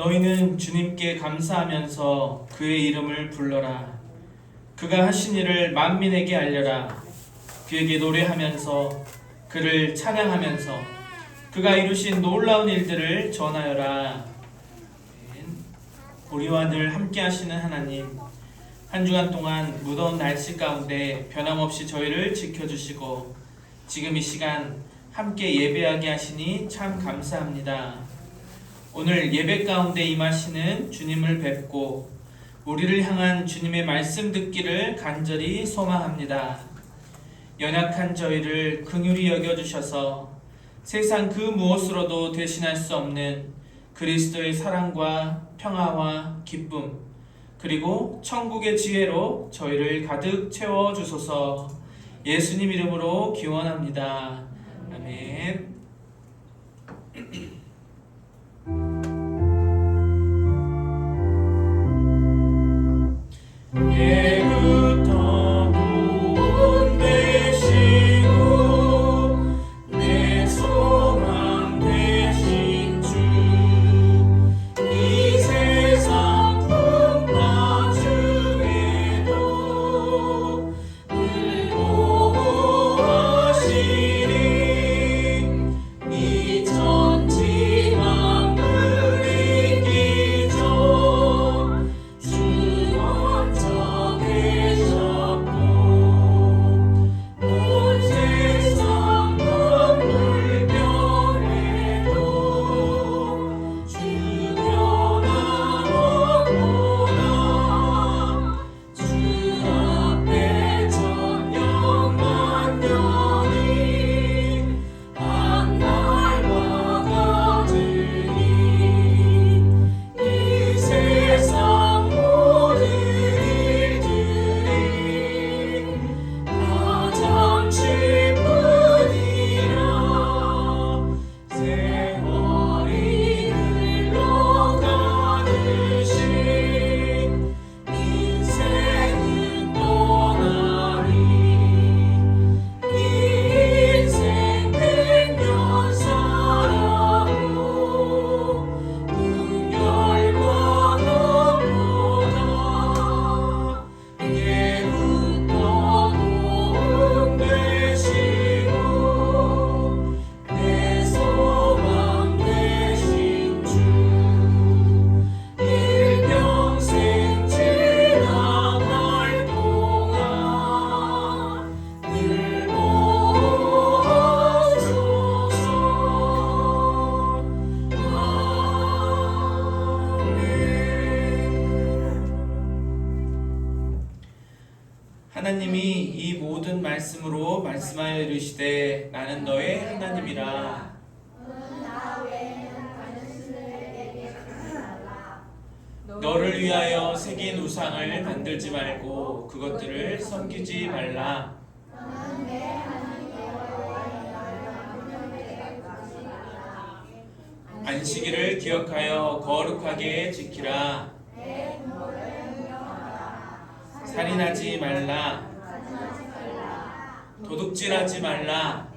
너희는 주님께 감사하면서 그의 이름을 불러라. 그가 하신 일을 만민에게 알려라. 그에게 노래하면서 그를 찬양하면서 그가 이루신 놀라운 일들을 전하여라. 우리와 늘 함께 하시는 하나님, 한 주간 동안 무더운 날씨 가운데 변함없이 저희를 지켜주시고 지금 이 시간 함께 예배하게 하시니 참 감사합니다. 오늘 예배 가운데 임하시는 주님을 뵙고 우리를 향한 주님의 말씀 듣기를 간절히 소망합니다. 연약한 저희를 긍휼히 여겨주셔서 세상 그 무엇으로도 대신할 수 없는 그리스도의 사랑과 평화와 기쁨, 그리고 천국의 지혜로 저희를 가득 채워주소서. 예수님 이름으로 기원합니다. 아멘. 하나님이 이 모든 말씀으로 말씀하여 이르시되 나는 너의 하나님이라. 너를 위하여 새긴 우상을 만들지 말고 그것들을 섬기지 말라. 안식일을 기억하여 거룩하게 지키라. 살인하지 말라. 도둑질하지 말라.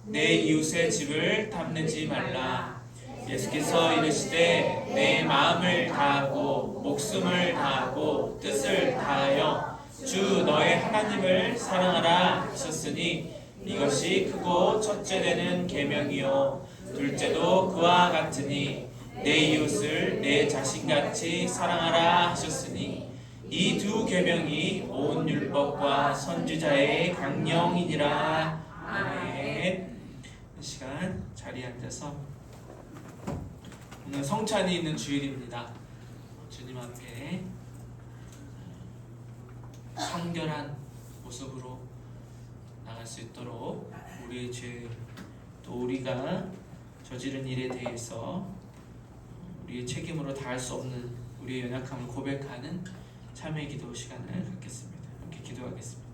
내 이웃의 집을 탐내지 말라. 예수께서 이르시되 내 마음을 다하고 목숨을 다하고 뜻을 다하여 주 너의 하나님을 사랑하라 하셨으니 이것이 크고 첫째 되는 계명이요 둘째도 그와 같으니 내 이웃을 내 자신같이 사랑하라 하셨으니 이 두 계명이 온 율법과 선지자의 강령이니라. 아멘. 이 시간 자리에 앉아서 오늘 성찬이 있는 주일입니다. 주님 앞에 성결한 모습으로 나갈 수 있도록 우리의 죄, 또 우리가 저지른 일에 대해서 우리의 책임으로 다할 수 없는 우리의 연약함을 고백하는 참회 기도 시간을 갖겠습니다. 함께 기도하겠습니다.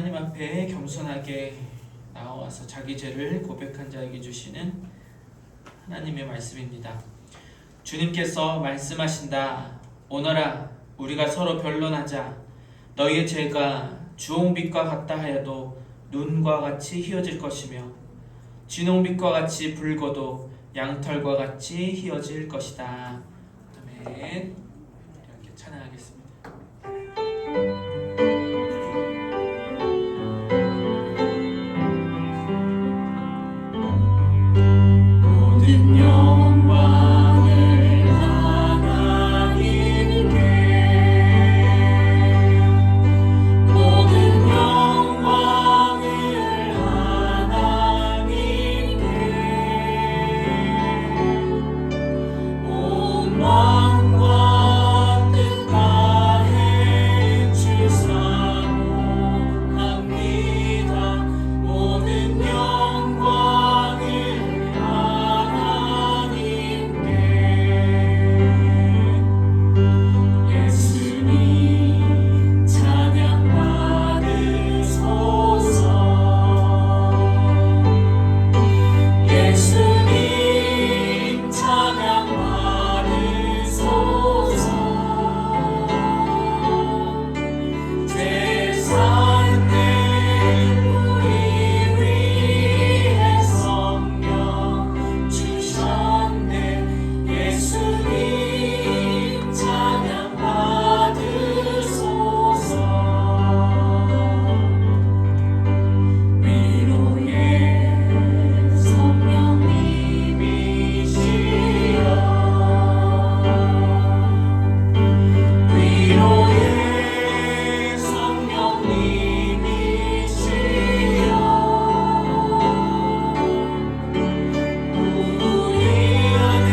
하나님 앞에 겸손하게 나와서 자기 죄를 고백한 자에게 주시는 하나님의 말씀입니다. 주님께서 말씀하신다. 오너라, 우리가 서로 변론하자. 너희의 죄가 주홍빛과 같다 하여도 눈과 같이 희어질 것이며 진홍빛과 같이 붉어도 양털과 같이 희어질 것이다. 아멘. 이렇게 찬양하겠습니다. 모든 영광을 하나님께, 모든 영광을 하나님께, 온 마음과 뜻 다해 주사모합니다. 모든 영광을 하나님께. 예수님 찬양 받으소서. 예수님 찬양 받으소서. 제사된 우리 위해 성령 주셨네. 예수님 찬양 받으소서. 위로의 성령님이시여, 위로의 성령님이시여, 우리 안에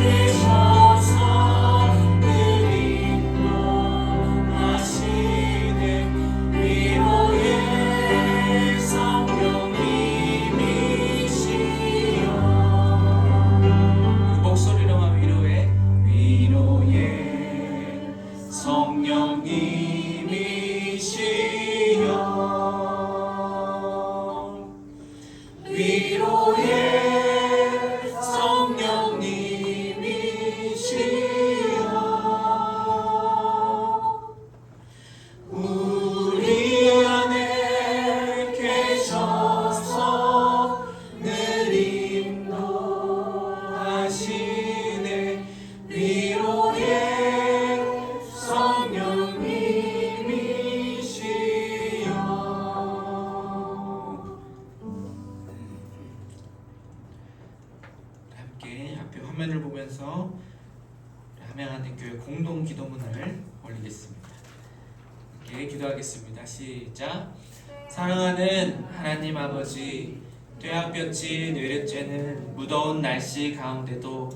계셔서 늘 인도하시네. 위로의 성령님이시여, 목소리로만 위로의 성령님이시여, 위로의 성령님이시여, 우리 안에 계셔서 늘 인도하시네. 위로의 성령님이시여. 함께 앞에 화면을 보면서 함양하는 교회 공동 기도문을 올리겠습니다. 함께 기도하겠습니다. 시작. 사랑하는 하나님 아버지, 퇴학볕이 내리쬐는 무더운 날씨 가운데도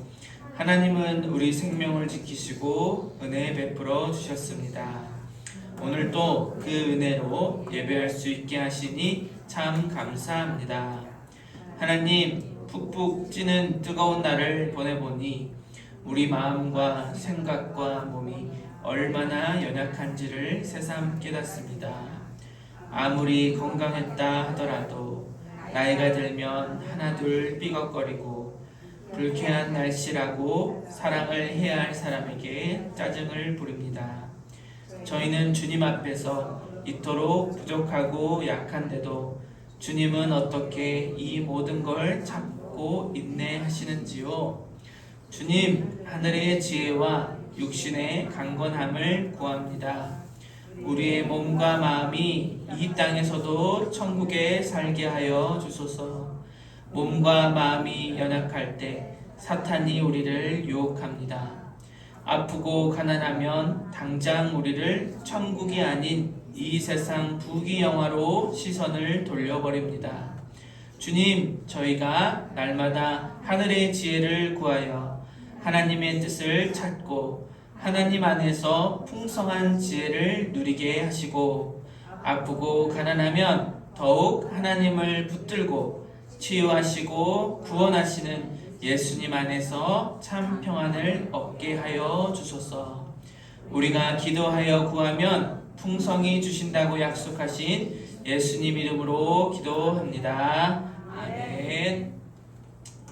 하나님은 우리 생명을 지키시고 은혜 베풀어 주셨습니다. 오늘도 그 은혜로 예배할 수 있게 하시니 참 감사합니다. 하나님, 푹푹 찌는 뜨거운 날을 보내보니 우리 마음과 생각과 몸이 얼마나 연약한지를 새삼 깨닫습니다. 아무리 건강했다 하더라도 나이가 들면 하나둘 삐걱거리고 불쾌한 날씨라고 사랑을 해야 할 사람에게 짜증을 부립니다. 저희는 주님 앞에서 이토록 부족하고 약한데도 주님은 어떻게 이 모든 걸 참고 인내하시는지요? 주님, 하늘의 지혜와 육신의 강건함을 구합니다. 우리의 몸과 마음이 이 땅에서도 천국에 살게 하여 주소서. 몸과 마음이 연약할 때 사탄이 우리를 유혹합니다. 아프고 가난하면 당장 우리를 천국이 아닌 이 세상 부귀영화로 시선을 돌려버립니다. 주님, 저희가 날마다 하늘의 지혜를 구하여 하나님의 뜻을 찾고 하나님 안에서 풍성한 지혜를 누리게 하시고, 아프고 가난하면 더욱 하나님을 붙들고 치유하시고 구원하시는 예수님 안에서 참 평안을 얻게 하여 주소서. 우리가 기도하여 구하면 풍성히 주신다고 약속하신 예수님 이름으로 기도합니다. 아멘.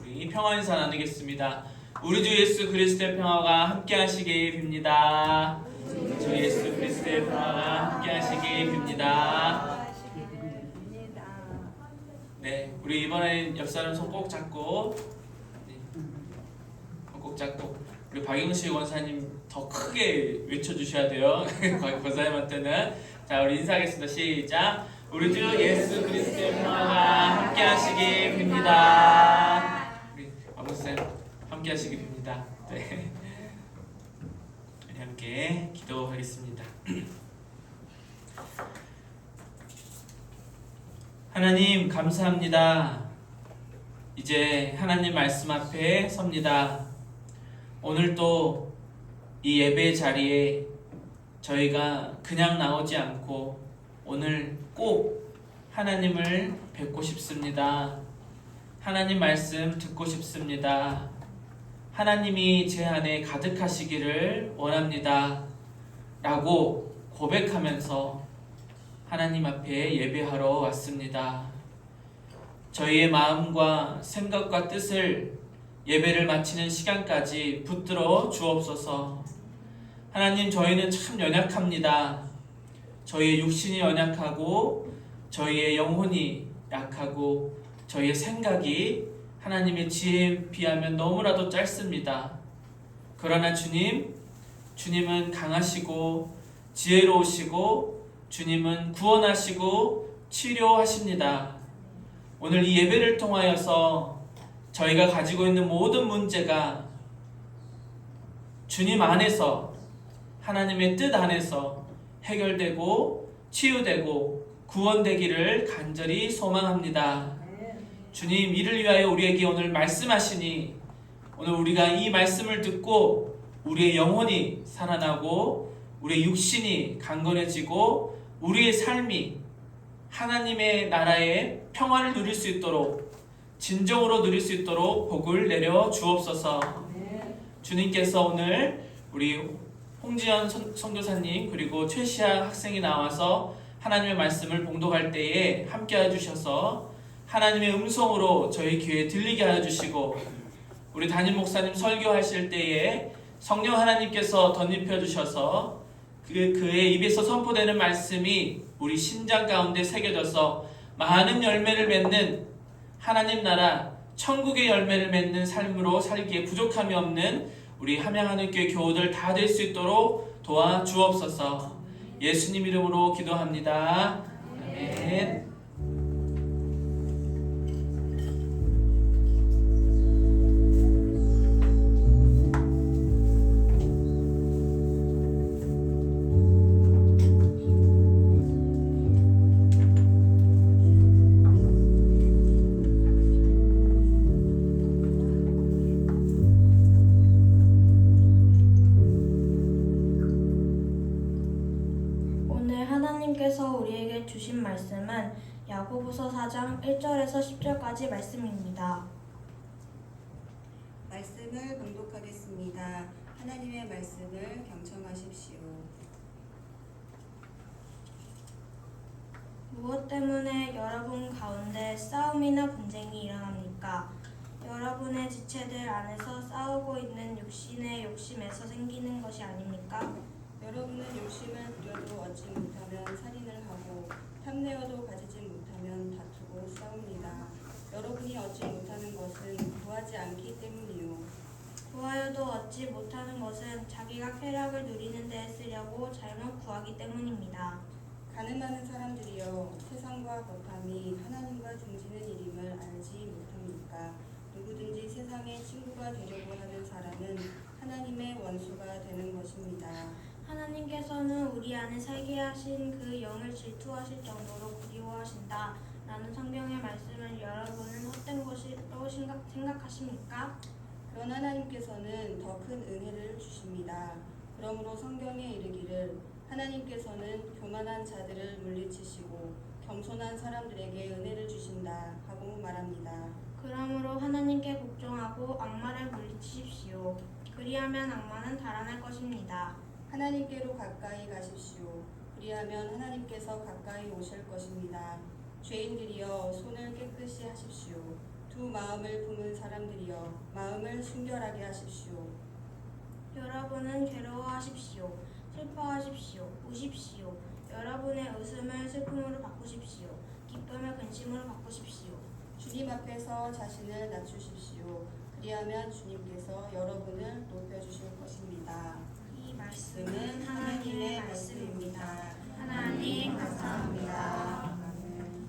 우리 평화 인사 나누겠습니다. 우리 주 예수 그리스도의 평화가 함께 하시기 빕니다. 주 예수 그리스도의 평화가 함께 하시기 빕니다. 네, 우리 이번에 옆 사람 손 꼭 잡고, 꼭 잡고, 우리 박영식 원사님 더 크게 외쳐주셔야 돼요. 권사님한테는. 자, 우리 인사하겠습니다. 시작. 우리 주 예수 그리스도의 평화가 함께 하시기 빕니다. 우리 박원사님 함께 하시기 빕니다. 네. 우리 함께 기도하겠습니다. 하나님 감사합니다. 이제 하나님 말씀 앞에 섭니다. 오늘 또 이 예배 자리에 저희가 그냥 나오지 않고 오늘 꼭 하나님을 뵙고 싶습니다. 하나님 말씀 듣고 싶습니다. 하나님이 제 안에 가득하시기를 원합니다. 라고 고백하면서 하나님 앞에 예배하러 왔습니다. 저희의 마음과 생각과 뜻을 예배를 마치는 시간까지 붙들어 주옵소서. 하나님, 저희는 참 연약합니다. 저희의 육신이 연약하고 저희의 영혼이 약하고 저희의 생각이 하나님의 지혜에 비하면 너무나도 짧습니다. 그러나 주님은 강하시고 지혜로우시고 주님은 구원하시고 치료하십니다. 오늘 이 예배를 통하여서 저희가 가지고 있는 모든 문제가 주님 안에서, 하나님의 뜻 안에서 해결되고 치유되고 구원되기를 간절히 소망합니다. 주님, 이를 위하여 우리에게 오늘 말씀하시니 오늘 우리가 이 말씀을 듣고 우리의 영혼이 살아나고 우리의 육신이 강건해지고 우리의 삶이 하나님의 나라의 평화를 누릴 수 있도록, 진정으로 누릴 수 있도록 복을 내려 주옵소서. 주님께서 오늘 우리 홍지연 선교사님 그리고 최시아 학생이 나와서 하나님의 말씀을 봉독할 때에 함께 해주셔서 하나님의 음성으로 저희 귀에 들리게 하여 주시고, 우리 담임 목사님 설교하실 때에 성령 하나님께서 덧입혀 주셔서 그의 입에서 선포되는 말씀이 우리 심장 가운데 새겨져서 많은 열매를 맺는 하나님 나라 천국의 열매를 맺는 삶으로 살기에 부족함이 없는 우리 함양하늘교회 교우들 다 될 수 있도록 도와주옵소서. 예수님 이름으로 기도합니다. 아멘. 하나님께서 우리에게 주신 말씀은 야고보서 4장 1절에서 10절까지 말씀입니다. 말씀을 봉독하겠습니다. 하나님의 말씀을 경청하십시오. 무엇 때문에 여러분 가운데 싸움이나 분쟁이 일어납니까? 여러분의 지체들 안에서 싸우고 있는 육신의 욕심에서 생기는 것이 아닙니까? 여러분은 욕심을 부려도 얻지 못하면 살인을 하고 탐내어도 가지지 못하면 다투고 싸웁니다. 여러분이 얻지 못하는 것은 구하지 않기 때문이요. 구하여도 얻지 못하는 것은 자기가 쾌락을 누리는 데 쓰려고 잘못 구하기 때문입니다. 가늠하는 사람들이여, 세상과 거탐이 하나님과 등지는 일임을 알지 못합니까? 누구든지 세상의 친구가 되려고 하는 사람은 하나님의 원수가 되는 것입니다. 하나님께서는 우리 안에 살게 하신 그 영을 질투하실 정도로 그리워하신다 라는 성경의 말씀을 여러분은 헛된 것으로 생각하십니까? 그러나 하나님께서는 더 큰 은혜를 주십니다. 그러므로 성경에 이르기를 하나님께서는 교만한 자들을 물리치시고 겸손한 사람들에게 은혜를 주신다 하고 말합니다. 그러므로 하나님께 복종하고 악마를 물리치십시오. 그리하면 악마는 달아날 것입니다. 하나님께로 가까이 가십시오. 그리하면 하나님께서 가까이 오실 것입니다. 죄인들이여 손을 깨끗이 하십시오. 두 마음을 품은 사람들이여 마음을 순결하게 하십시오. 여러분은 괴로워하십시오. 슬퍼하십시오. 우십시오. 여러분의 웃음을 슬픔으로 바꾸십시오. 기쁨을 근심으로 바꾸십시오. 주님 앞에서 자신을 낮추십시오. 그리하면 주님께서 여러분을 높여주실 것입니다. 이 말씀은 하나님의 말씀입니다. 하나님 감사합니다. 아멘.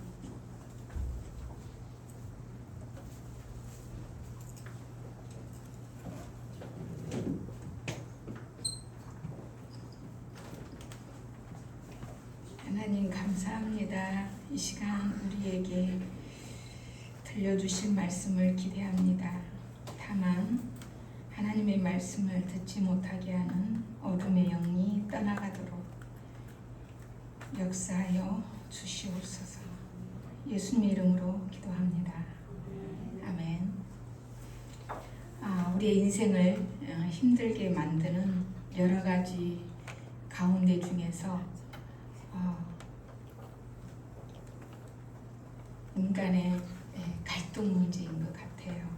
하나님 감사합니다. 이 시간 우리에게 들려주실 말씀을 기대합니다. 다만 하나님의 말씀을 듣지 못하게 하는 어둠의 영이 떠나가도록 역사하여 주시옵소서. 예수님의 이름으로 기도합니다. 아멘. 우리의 인생을 힘들게 만드는 여러 가지 가운데 중에서 인간의 갈등 문제인 것 같아요.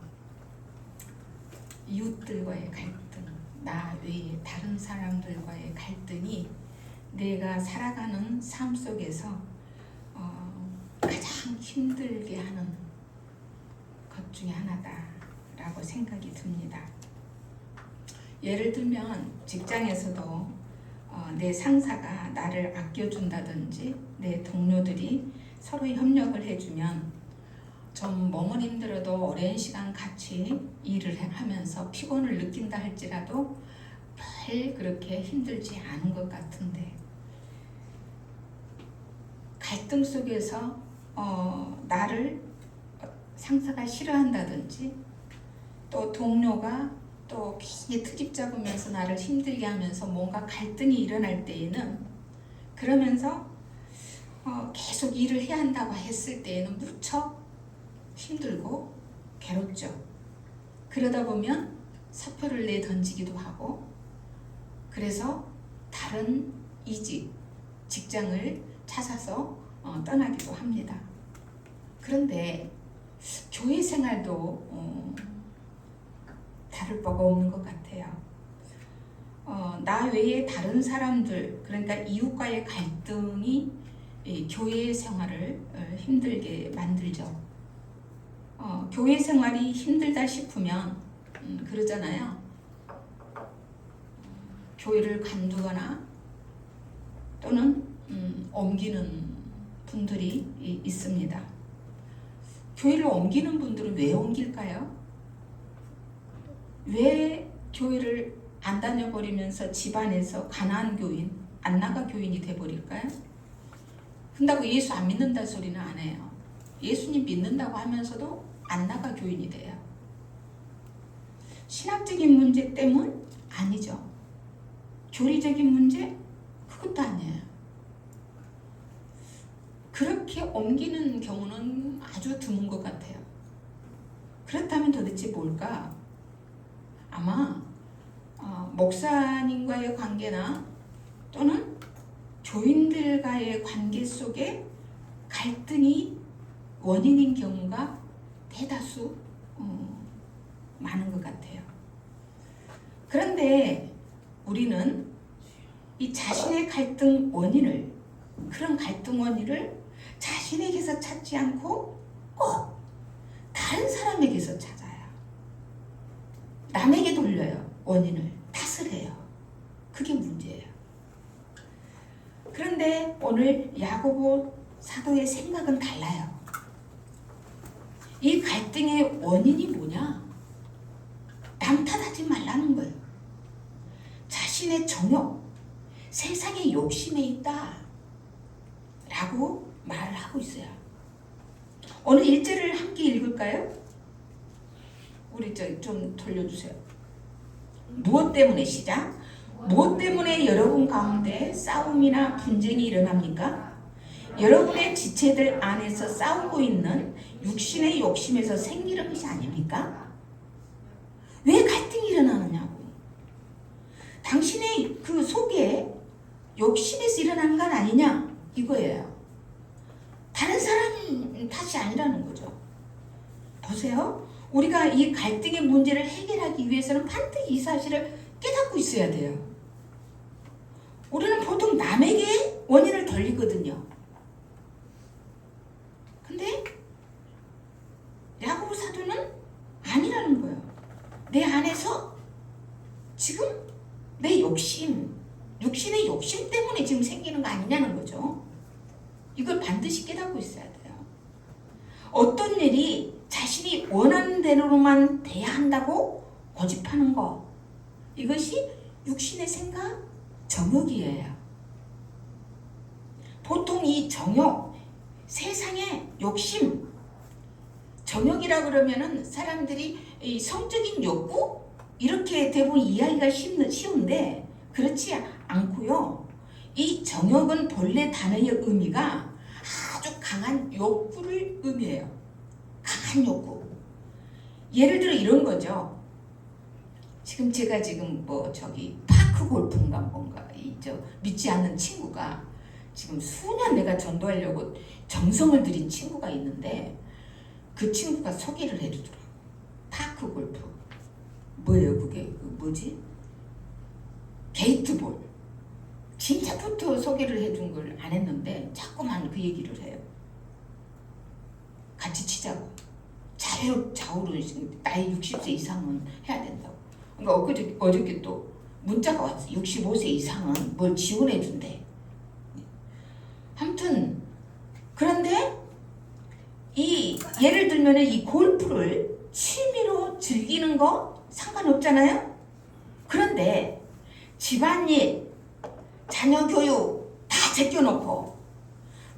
이웃들과의 갈등, 나 외에 다른 사람들과의 갈등이 내가 살아가는 삶 속에서 가장 힘들게 하는 것 중에 하나다라고 생각이 듭니다. 예를 들면 직장에서도 내 상사가 나를 아껴준다든지 내 동료들이 서로 협력을 해주면 좀 몸은 힘들어도 오랜 시간 같이 일을 하면서 피곤을 느낀다 할지라도 별 그렇게 힘들지 않은 것 같은데 갈등 속에서 나를 상사가 싫어한다든지 또 동료가 또 괜히 트집 잡으면서 나를 힘들게 하면서 뭔가 갈등이 일어날 때에는 그러면서 계속 일을 해야 한다고 했을 때에는 무척 힘들고 괴롭죠. 그러다 보면 사표를 내던지기도 하고 그래서 다른 이직, 직장을 찾아서 떠나기도 합니다. 그런데 교회 생활도 다를 바가 없는 것 같아요. 나 외에 다른 사람들, 그러니까 이웃과의 갈등이 교회 생활을 힘들게 만들죠. 교회 생활이 힘들다 싶으면 그러잖아요. 교회를 관두거나 또는 옮기는 분들이 있습니다. 교회를 옮기는 분들은 왜 옮길까요? 왜 교회를 안 다녀버리면서 집안에서 가난한 교인, 안 나가 교인이 돼버릴까요? 근다고 예수 안 믿는다 소리는 안 해요. 예수님 믿는다고 하면서도 안 나가 교인이 돼요. 신학적인 문제 때문? 아니죠. 교리적인 문제? 그것도 아니에요. 그렇게 옮기는 경우는 아주 드문 것 같아요. 그렇다면 도대체 뭘까? 아마 목사님과의 관계나 또는 교인들과의 관계 속에 갈등이 원인인 경우가 대다수 많은 것 같아요. 그런데 우리는 이 자신의 갈등 원인을, 그런 갈등 원인을 자신에게서 찾지 않고 꼭 다른 사람에게서 찾아요. 남에게 돌려요. 원인을 탓을 해요. 그게 문제예요. 그런데 오늘 야고보 사도의 생각은 달라요. 이 갈등의 원인이 뭐냐? 남 탓하지 말라는 거예요. 자신의 정욕, 세상의 욕심에 있다 라고 말을 하고 있어요. 오늘 1절을 함께 읽을까요? 우리 좀 돌려주세요. 무엇 때문에 시작? 무엇 때문에 여러분 가운데 싸움이나 분쟁이 일어납니까? 여러분의 지체들 안에서 싸우고 있는 육신의 욕심에서 생기는 것이 아닙니까? 왜 갈등이 일어나느냐고. 당신의 그 속에 욕심에서 일어나는 건 아니냐 이거예요. 다른 사람 탓이 아니라는 거죠. 보세요. 우리가 이 갈등의 문제를 해결하기 위해서는 반드시 이 사실을 깨닫고 있어야 돼요. 우리는 보통 남에게 원인을 돌리거든요. 근데 야고보 사도는 아니라는 거예요. 내 안에서 지금 내 욕심, 육신의 욕심 때문에 지금 생기는 거 아니냐는 거죠. 이걸 반드시 깨닫고 있어야 돼요. 어떤 일이 자신이 원하는 대로만 돼야 한다고 고집하는 거, 이것이 육신의 생각, 정욕이에요. 보통 이 정욕, 세상의 욕심, 정욕이라 그러면은 사람들이 이 성적인 욕구 이렇게 대부분 이해하기가 쉬운데 그렇지 않고요. 이 정욕은 본래 단어의 의미가 아주 강한 욕구를 의미해요. 강한 욕구. 예를 들어 이런 거죠. 지금 제가 파크 골프인가 뭔가 믿지 않는 친구가 지금 수년 내가 전도하려고 정성을 들인 친구가 있는데 그 친구가 소개를 해주더라고. 파크 골프. 뭐예요 그게? 뭐지? 게이트볼. 진짜부터 소개를 해준 걸 안 했는데 자꾸만 그 얘기를 해요. 같이 치자고. 좌우로 나이 60세 이상은 해야 된다고. 그러니까 어저께 또 문자가 왔어. 65세 이상은 뭘 지원해 준대. 아무튼 그런데 예를 들면 이 골프를 취미로 즐기는 거 상관없잖아요. 그런데 집안일, 자녀 교육 다 제껴놓고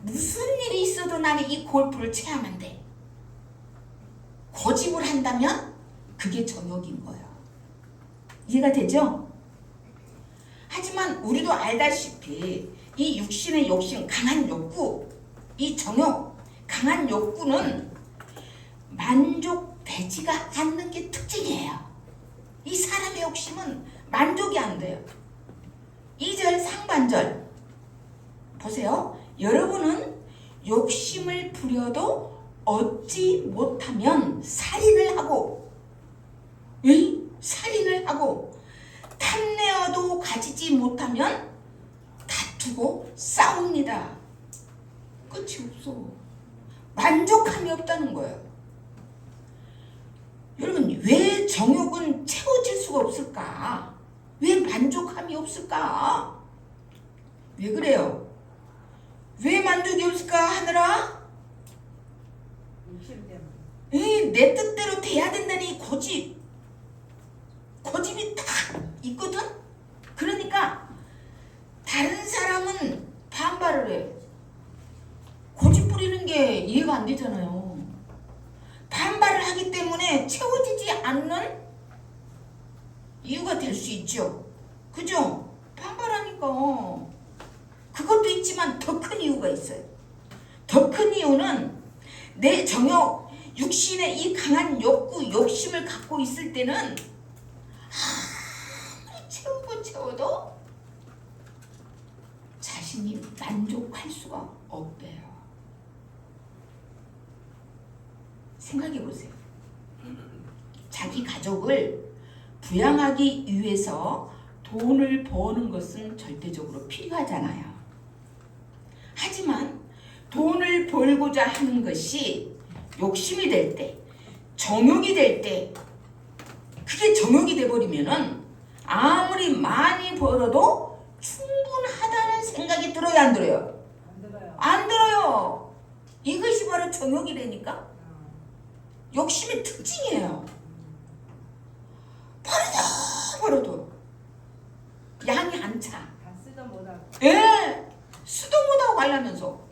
무슨 일이 있어도 나는 이 골프를 쳐야만 돼. 고집을 한다면 그게 정욕인 거예요. 이해가 되죠? 하지만 우리도 알다시피 이 육신의 욕심, 강한 욕구, 이 정욕, 강한 욕구는 만족되지가 않는 게 특징이에요. 이 사람의 욕심은 만족이 안 돼요. 2절 상반절 보세요. 여러분은 욕심을 부려도 얻지 못하면 살인을 하고 탐내어도 가지지 못하면 다투고 싸웁니다. 끝이 없어. 만족함이 없다는 거예요. 여러분 왜 정욕은 채워질 수가 없을까? 왜 만족함이 없을까? 왜 그래요? 왜 만족이 없을까 하느라? 욕심 때문에. 내 뜻대로 돼야 된다는 이 고집이 딱 있거든? 그러니까 다른 사람은 반발을 해. 고집 부리는 게 이해가 안 되잖아요. 반발을 하기 때문에 채워지지 않는 이유가 될 수 있죠. 그죠? 반발하니까. 그것도 있지만 더 큰 이유가 있어요. 더 큰 이유는 내 정욕, 육신의 이 강한 욕구, 욕심을 갖고 있을 때는 아무리 채워도 자신이 만족할 수가 없대요. 생각해 보세요. 자기 가족을 부양하기 위해서 돈을 버는 것은 절대적으로 필요하잖아요. 하지만 돈을 벌고자 하는 것이 욕심이 될 때, 정욕이 될 때, 그게 정욕이 돼버리면은 아무리 많이 벌어도 충분하다는 생각이 들어요, 안 들어요? 안 들어요. 안 들어요. 이것이 바로 정욕이라니까. 욕심의 특징이에요. 벌어도 양이 안 차. 다 쓰던 못하고. 수도 못하고 가려면서.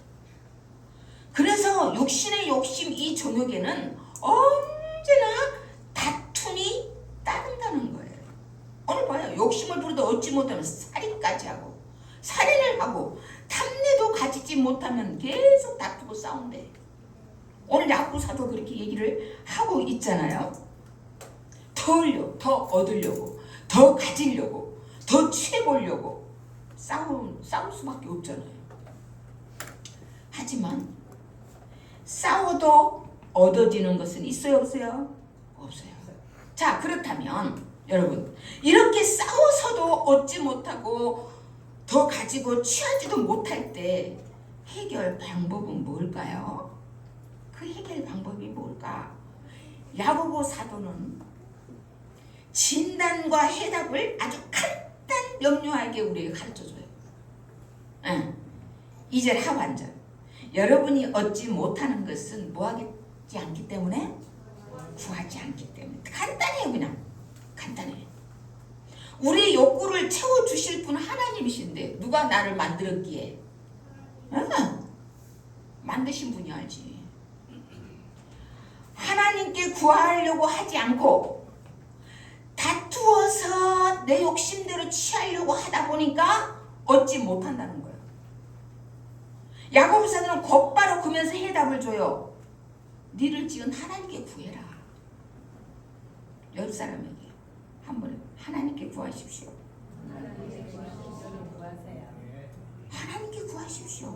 그래서 육신의 욕심, 이 정욕에는 언제나 다툼이 따른다는 거예요. 오늘 봐요. 욕심을 부려도 얻지 못하면 살인까지 하고, 살인을 하고, 탐내도 가지지 못하면 계속 다투고 싸운대. 오늘 야고보 사도 그렇게 얘기를 하고 있잖아요. 더 얻으려고, 더 가지려고, 더 취해보려고 싸울 수밖에 없잖아요. 하지만 싸워도 얻어지는 것은 있어요, 없어요? 없어요. 자, 그렇다면 여러분, 이렇게 싸워서도 얻지 못하고 더 가지고 취하지도 못할 때 해결 방법은 뭘까요? 그 해결 방법이 뭘까? 야고보 사도는 진단과 해답을 아주 간단 명료하게 우리에게 가르쳐줘요. 2절 하반절, 여러분이 얻지 못하는 것은 뭐하지 않기 때문에? 구하지 않기 때문에. 간단해요. 그냥 간단해. 우리의 욕구를 채워주실 분은 하나님이신데 누가 나를 만들었기에? 만드신 분이 알지. 하나님께 구하려고 하지 않고 다투어서 내 욕심대로 취하려고 하다 보니까 얻지 못한다는 거예요. 야고보 사도는 곧바로 그러면서 해답을 줘요. 니를 지은 하나님께 구해라. 옆 사람에게 한번 하나님께 구하십시오. 하나님께 구하십시오.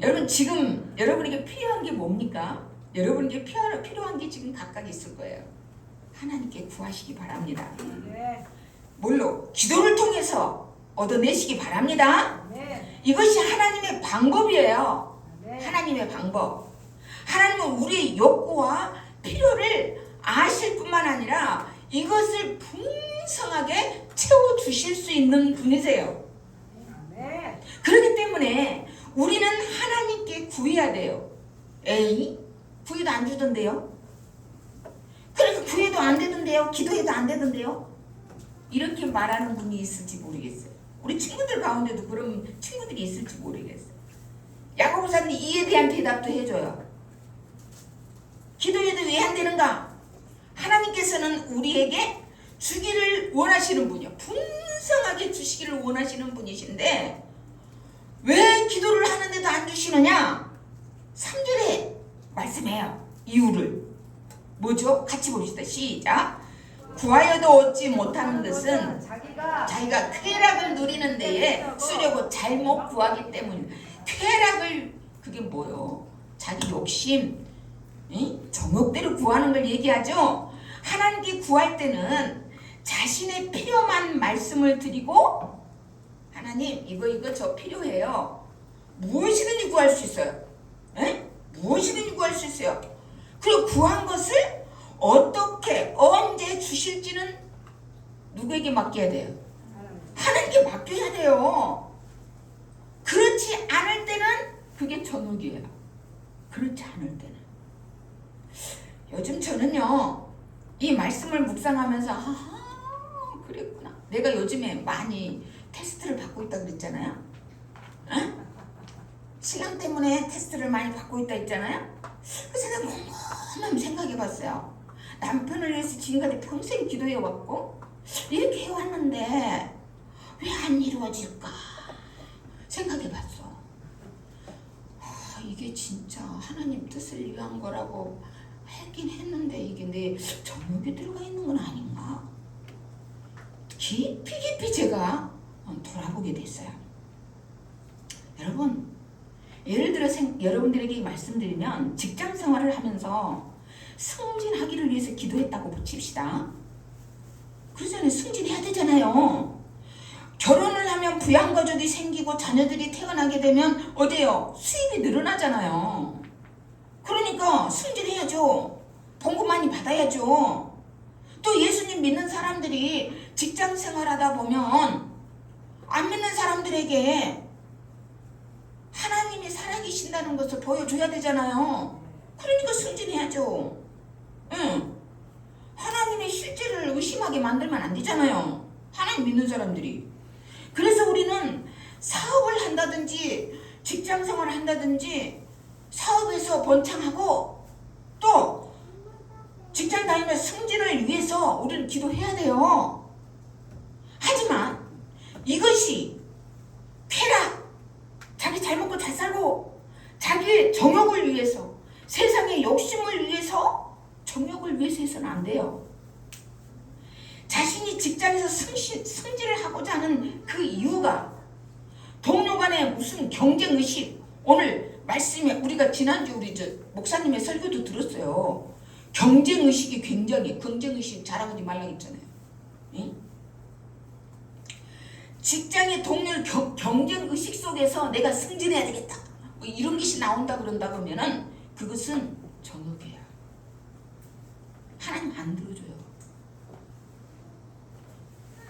여러분, 지금 여러분에게 필요한 게 뭡니까? 여러분에게 필요한 게 지금 각각 있을 거예요. 하나님께 구하시기 바랍니다. 뭘로? 기도를 통해서 얻어내시기 바랍니다. 이것이 하나님의 방법이에요. 하나님의 방법. 하나님은 우리의 욕구와 필요를 아실 뿐만 아니라 이것을 풍성하게 채워주실 수 있는 분이세요. 그렇기 때문에 우리는 하나님께 구해야 돼요. 에이? 구해도 안 주던데요? 그래서 구해도 안 되던데요? 기도해도 안 되던데요? 이렇게 말하는 분이 있을지 모르겠어요. 우리 친구들 가운데도 그런 친구들이 있을지 모르겠어요. 야고보사는 이에 대한 대답도 해줘요. 기도해도 왜 안 되는가? 하나님께서는 우리에게 주기를 원하시는 분이요. 풍성하게 주시기를 원하시는 분이신데 왜 기도를 하는데도 안 주시느냐? 3절에 말씀해요. 이유를. 뭐죠? 같이 봅시다. 시작. 구하여도 얻지 못하는 것은 자기가 쾌락을 누리는 데에 쓰려고 잘못 구하기 때문입니다. 쾌락을, 그게 뭐요? 자기 욕심, 정욕대로 구하는 걸 얘기하죠. 하나님께 구할 때는 자신의 필요만 말씀을 드리고 하나님 이거 저 필요해요. 무엇이든지 구할 수 있어요. 무엇이든지 구할 수 있어요. 그리고 구한 것을 어떻게 언제 주실지는 누구에게 맡겨야 돼요? 하나님께 맡겨야 돼요. 그렇지 않을 때는 그게 정욕이에요. 그렇지 않을 때는. 요즘 저는요 이 말씀을 묵상하면서 그랬구나. 내가 요즘에 많이 테스트를 받고 있다 그랬잖아요. 신랑 때문에 테스트를 많이 받고 있다 했잖아요. 그래서 내가 곰곰 생각해봤어요. 남편을 위해서 지금까지 평생 기도해왔고 이렇게 해왔는데 왜 안 이루어질까 생각해봤어. 이게 진짜 하나님 뜻을 위한 거라고 하긴 했는데 이게 내 정욕이 들어가 있는 건 아닌가? 깊이 제가 돌아보게 됐어요. 여러분, 예를 들어 여러분들에게 말씀드리면 직장 생활을 하면서 승진하기를 위해서 기도했다고 칩시다. 그러잖아요. 승진해야 되잖아요. 결혼을 하면 부양가족이 생기고 자녀들이 태어나게 되면 어때요? 수입이 늘어나잖아요. 그러니까 승진해야죠. 봉급 많이 받아야죠. 또 예수님 믿는 사람들이 직장 생활하다 보면 안 믿는 사람들에게 하나님이 살아계신다는 것을 보여줘야 되잖아요. 그러니까 승진해야죠. 하나님의 실제를 의심하게 만들면 안 되잖아요. 하나님 믿는 사람들이. 그래서 우리는 사업을 한다든지 직장 생활을 한다든지 사업에서 번창하고 또 직장 다니면 승진을 위해서 우리는 기도해야 돼요. 하지만 이것이 쾌락, 자기 잘 먹고 잘 살고 자기의 정욕을 위해서 세상의 욕심을 위해서 정욕을 위해서 해서는 안 돼요. 자신이 직장에서 승진을 하고자 하는 그 이유가 동료 간의 무슨 경쟁의식, 오늘 말씀에 우리가 지난주 우리 목사님의 설교도 들었어요. 경쟁의식이 굉장히, 경쟁의식 잘하지 말라고 했잖아요. 응? 직장의 동료 경쟁의식 속에서 내가 승진해야 되겠다, 뭐 이런 것이 나온다 그런다 그러면은 그것은 정욕이야. 하나님 안 들어줘요.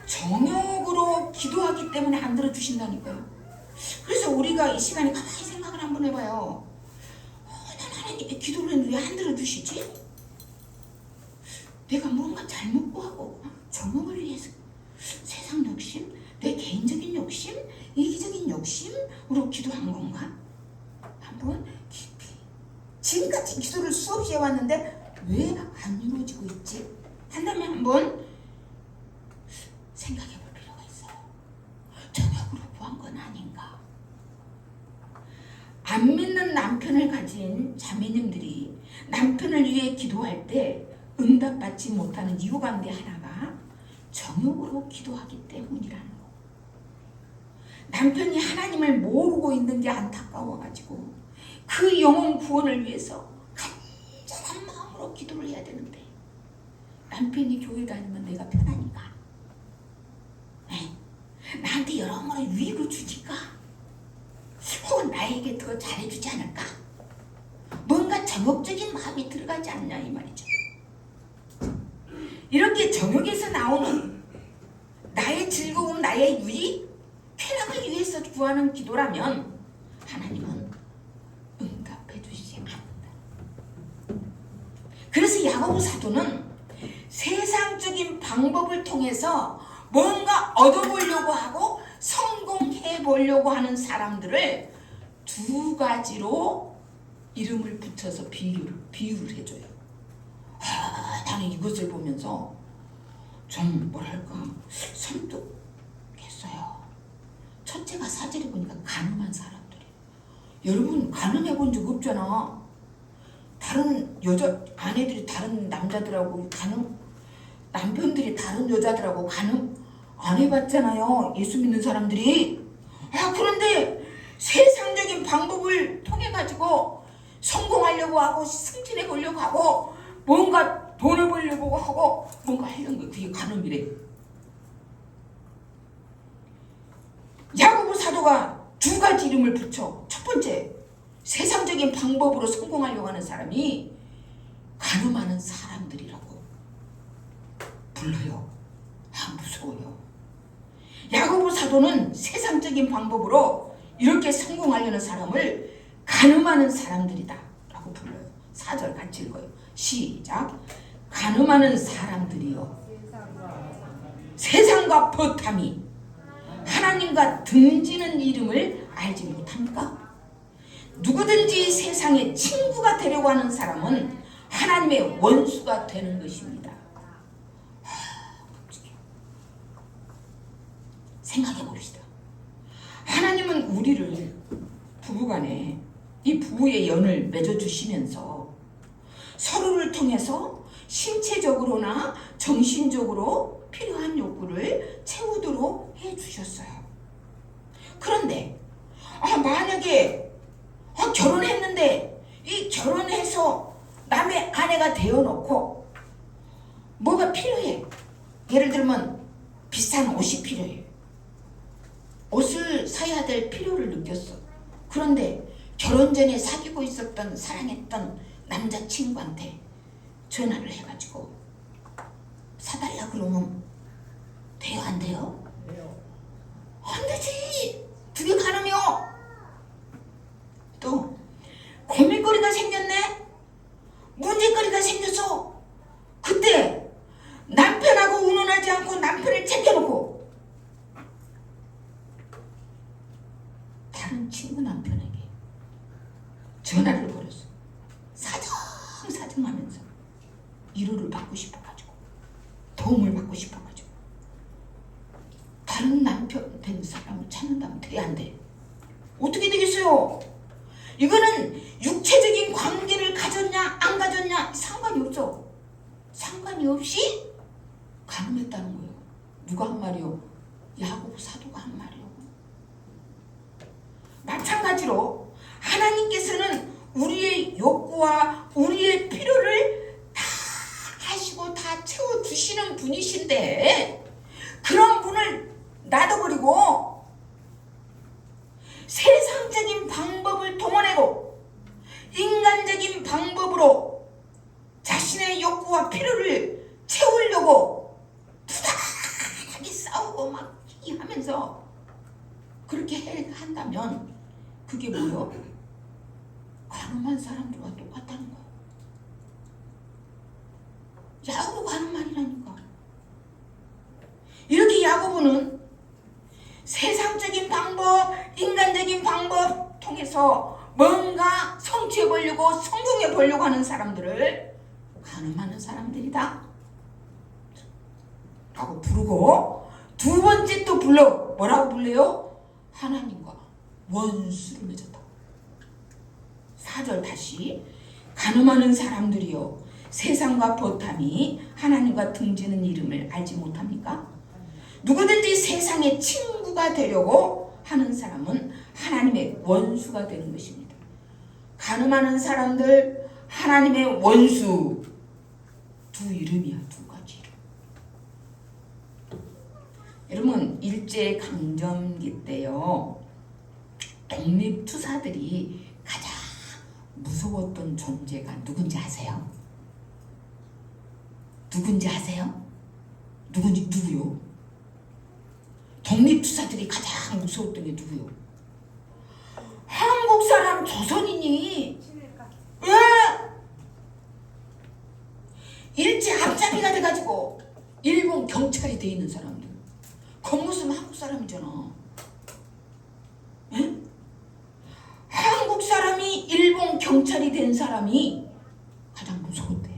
정욕으로 기도하기 때문에 안 들어주신다니까요. 그래서 우리가 이 시간에 가만히 생각을 한번 해봐요. 난 하나님의 기도를 했는데 왜 안 들어주시지? 내가 뭔가 잘못 구하고 정욕을 위해서 세상 욕심, 내 개인적인 욕심, 이기적인 욕심으로 기도한 건가? 한번 깊이, 지금까지 기도를 수없이 해왔는데 왜 안 이루어지고 있지? 한다면 한번 생각해 볼 필요가 있어요. 정욕으로 구한 건 아닌가? 안 믿는 남편을 가진 자매님들이 남편을 위해 기도할 때 응답받지 못하는 이유 가운데 하나가 정욕으로 기도하기 때문이라는 거. 남편이 하나님을 모르고 있는 게 안타까워가지고 그 영혼 구원을 위해서 간절한 마음으로 기도를 해야 되는데 남편이 교회 다니면 내가 편하니까, 나한테 여러모로 유익을 주니까, 혹은 나에게 더 잘해주지 않을까, 뭔가 정욕적인 마음이 들어가지 않냐 이 말이죠. 이렇게 정욕에서 나오는 나의 즐거움, 나의 유익, 쾌락을 위해서 구하는 기도라면 하나님은 응답해 주시지 않는다. 그래서 야고보 사도는 세상적인 방법을 통해서 뭔가 얻어보려고 하고 성공해 보려고 하는 사람들을 두 가지로 이름을 붙여서 비유를 해줘요. 나는 이것을 보면서 좀 뭐랄까 섬뜩했어요. 첫째가 사제를 보니까 가늠한 사람들이에요. 여러분 가늠해 본 적 없잖아. 다른 여자 아내들이 다른 남자들하고 남편들이 다른 여자들하고 가늠 안 해봤잖아요. 예수 믿는 사람들이. 그런데 세상적인 방법을 통해 가지고 성공하려고 하고 승진해 보려고 하고 뭔가 돈을 벌려고 하고 뭔가 하려는 거예요. 그게 간음이래. 야고보 사도가 두 가지 이름을 붙여. 첫 번째, 세상적인 방법으로 성공하려고 하는 사람이 간음하는 사람들이라고 불러요. 무서워요. 야고보 사도는 세상적인 방법으로 이렇게 성공하려는 사람을 간음하는 사람들이다 라고 불러요. 4절 같이 읽어요. 시작. 간음하는 사람들이요, 세상과 버탐이 하나님과 등지는 이름을 알지 못합니까? 누구든지 세상의 친구가 되려고 하는 사람은 하나님의 원수가 되는 것입니다. 생각해 봅시다. 하나님은 우리를 부부간에 이 부부의 연을 맺어주시면서 서로를 통해서 신체적으로나 정신적으로 필요한 욕구를 채우도록 해주셨어요. 그런데 만약에 결혼했는데 이 결혼해서 남의 아내가 되어놓고 뭐가 필요해. 예를 들면 비싼 옷이 필요해. 옷을 사야 될 필요를 느꼈어. 그런데 결혼 전에 사귀고 있었던 사랑했던 남자친구한테 전화를 해가지고 사달라 그러면 돼요 안 돼요? 안 되지. 그게 가능해요. 또 고민거리가 생겼네. 문제거리가 생겨서 그때 남편하고 운운하지 않고 남편을 챙겨놓고 다른 친구 남편에게 전화를 걸었어. 사정하면서 위로를 받고 싶어가지고 도움을 받고 싶어가지고 다른 남편 된 사람을 찾는다면 돼 안 돼? 어떻게 되겠어요? 이거는 육체적인 관계를 가졌냐 안 가졌냐 상관이 없어. 상관이 없이 간음했다는 거예요. 인간적인 방법으로 자신의 욕구와 필요를 채우려고 부단하게 싸우고 막 하면서 그렇게 한다면 그게 뭐요? 가늠한 사람들과 똑같다는 거. 야고보가 하는 말이라니까. 이렇게 야고보는 세상적인 방법, 인간적인 방법 통해서 뭔가 성취해 보려고 성공해 보려고 하는 사람들을 가늠하는 사람들이다 라고 부르고, 두 번째 또 불러. 뭐라고 불러요? 하나님과 원수를 맺었다. 4절 다시. 가늠하는 사람들이요 세상과 버탐이 하나님과 등지는 이름을 알지 못합니까? 누구든지 세상의 친구가 되려고 하는 사람은 하나님의 원수가 되는 것입니다. 가늠하는 사람들, 하나님의 원수. 두 이름이야, 두 가지 이름. 여러분, 일제강점기 때요 독립투사들이 가장 무서웠던 존재가 누군지 아세요? 누군지 아세요? 누구요? 독립투사들이 가장 무서웠던 게 누구요? 한국 사람 조선인이 왜? 일제 앞잡이가 돼가지고 일본 경찰이 돼 있는 사람들. 겉모습은 한국 사람이잖아. 에? 한국 사람이 일본 경찰이 된 사람이 가장 무서웠대요.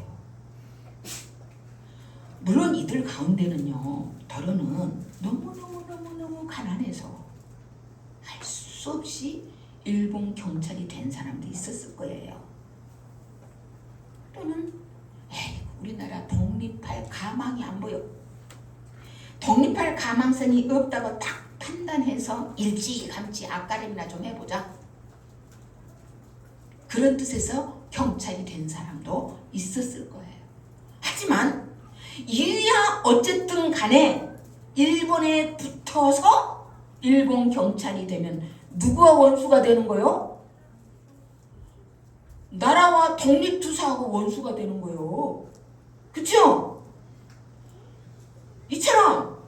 물론 이들 가운데는요 더러는 너무 가난해서 할 수 없이 일본 경찰이 된 사람도 있었을 거예요. 또는 우리나라 독립할 가망이 안 보여. 독립할 가망성이 없다고 딱 판단해서 일찌감치 앞가림이나 좀 해보자. 그런 뜻에서 경찰이 된 사람도 있었을 거예요. 하지만 이유야 어쨌든 간에 일본에 붙어서 일본 경찰이 되면 누구와 원수가 되는 거요? 나라와 독립투사하고 원수가 되는 거요. 그쵸? 이처럼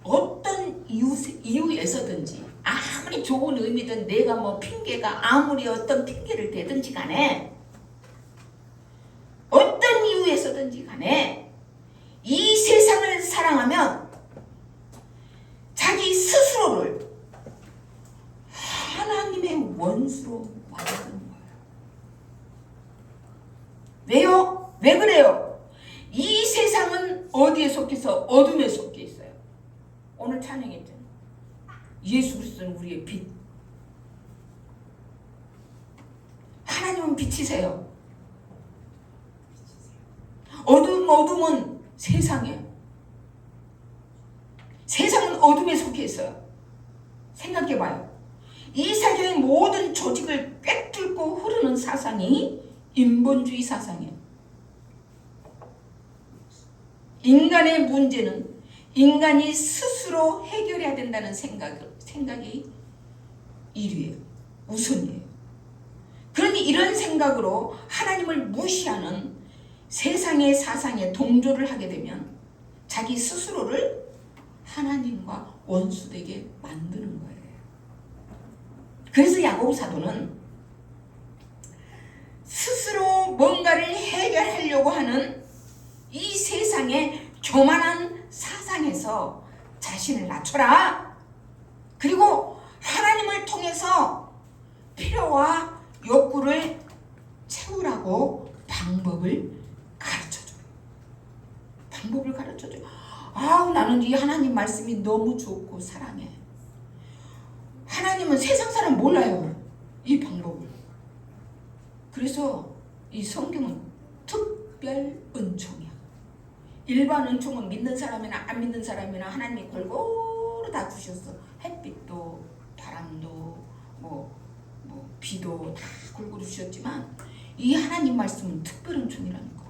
어떤 이유에서든지 아무리 좋은 의미든 내가 뭐 핑계가 아무리 어떤 핑계를 대든지 간에 어떤 이유에서든지 간에 이 세상을 사랑하면 자기 스스로를 하나님의 원수로 만드는 거예요. 왜요? 왜 그래요? 이 세상은 어디에 속해서? 어둠에 속해 있어요. 오늘 찬양했잖아요. 예수 그리스도는 우리의 빛. 하나님은 빛이세요. 어둠은 세상이에요. 세상은 어둠에 속해 있어요. 생각해봐요. 이 세상의 모든 조직을 꿰뚫고 흐르는 사상이 인본주의 사상이에요. 인간의 문제는 인간이 스스로 해결해야 된다는 생각이 1위예요. 우선이에요. 그러니 이런 생각으로 하나님을 무시하는 세상의 사상에 동조를 하게 되면 자기 스스로를 하나님과 원수되게 만드는 거예요. 그래서 야고보 사도는 스스로 뭔가를 해결하려고 하는 이 세상의 교만한 사상에서 자신을 낮춰라. 그리고 하나님을 통해서 필요와 욕구를 채우라고 방법을 가르쳐줘요. 방법을 가르쳐줘요. 아우, 나는 이 하나님 말씀이 너무 좋고 사랑해. 하나님은 세상 사람 몰라요. 이 방법을. 그래서 이 성경은 특별 은총이야. 일반 은총은 믿는 사람이나 안 믿는 사람이나 하나님이 골고루 다 주셨어. 햇빛도 바람도 뭐 비도 다 골고루 주셨지만 이 하나님 말씀은 특별 은총이라는 거.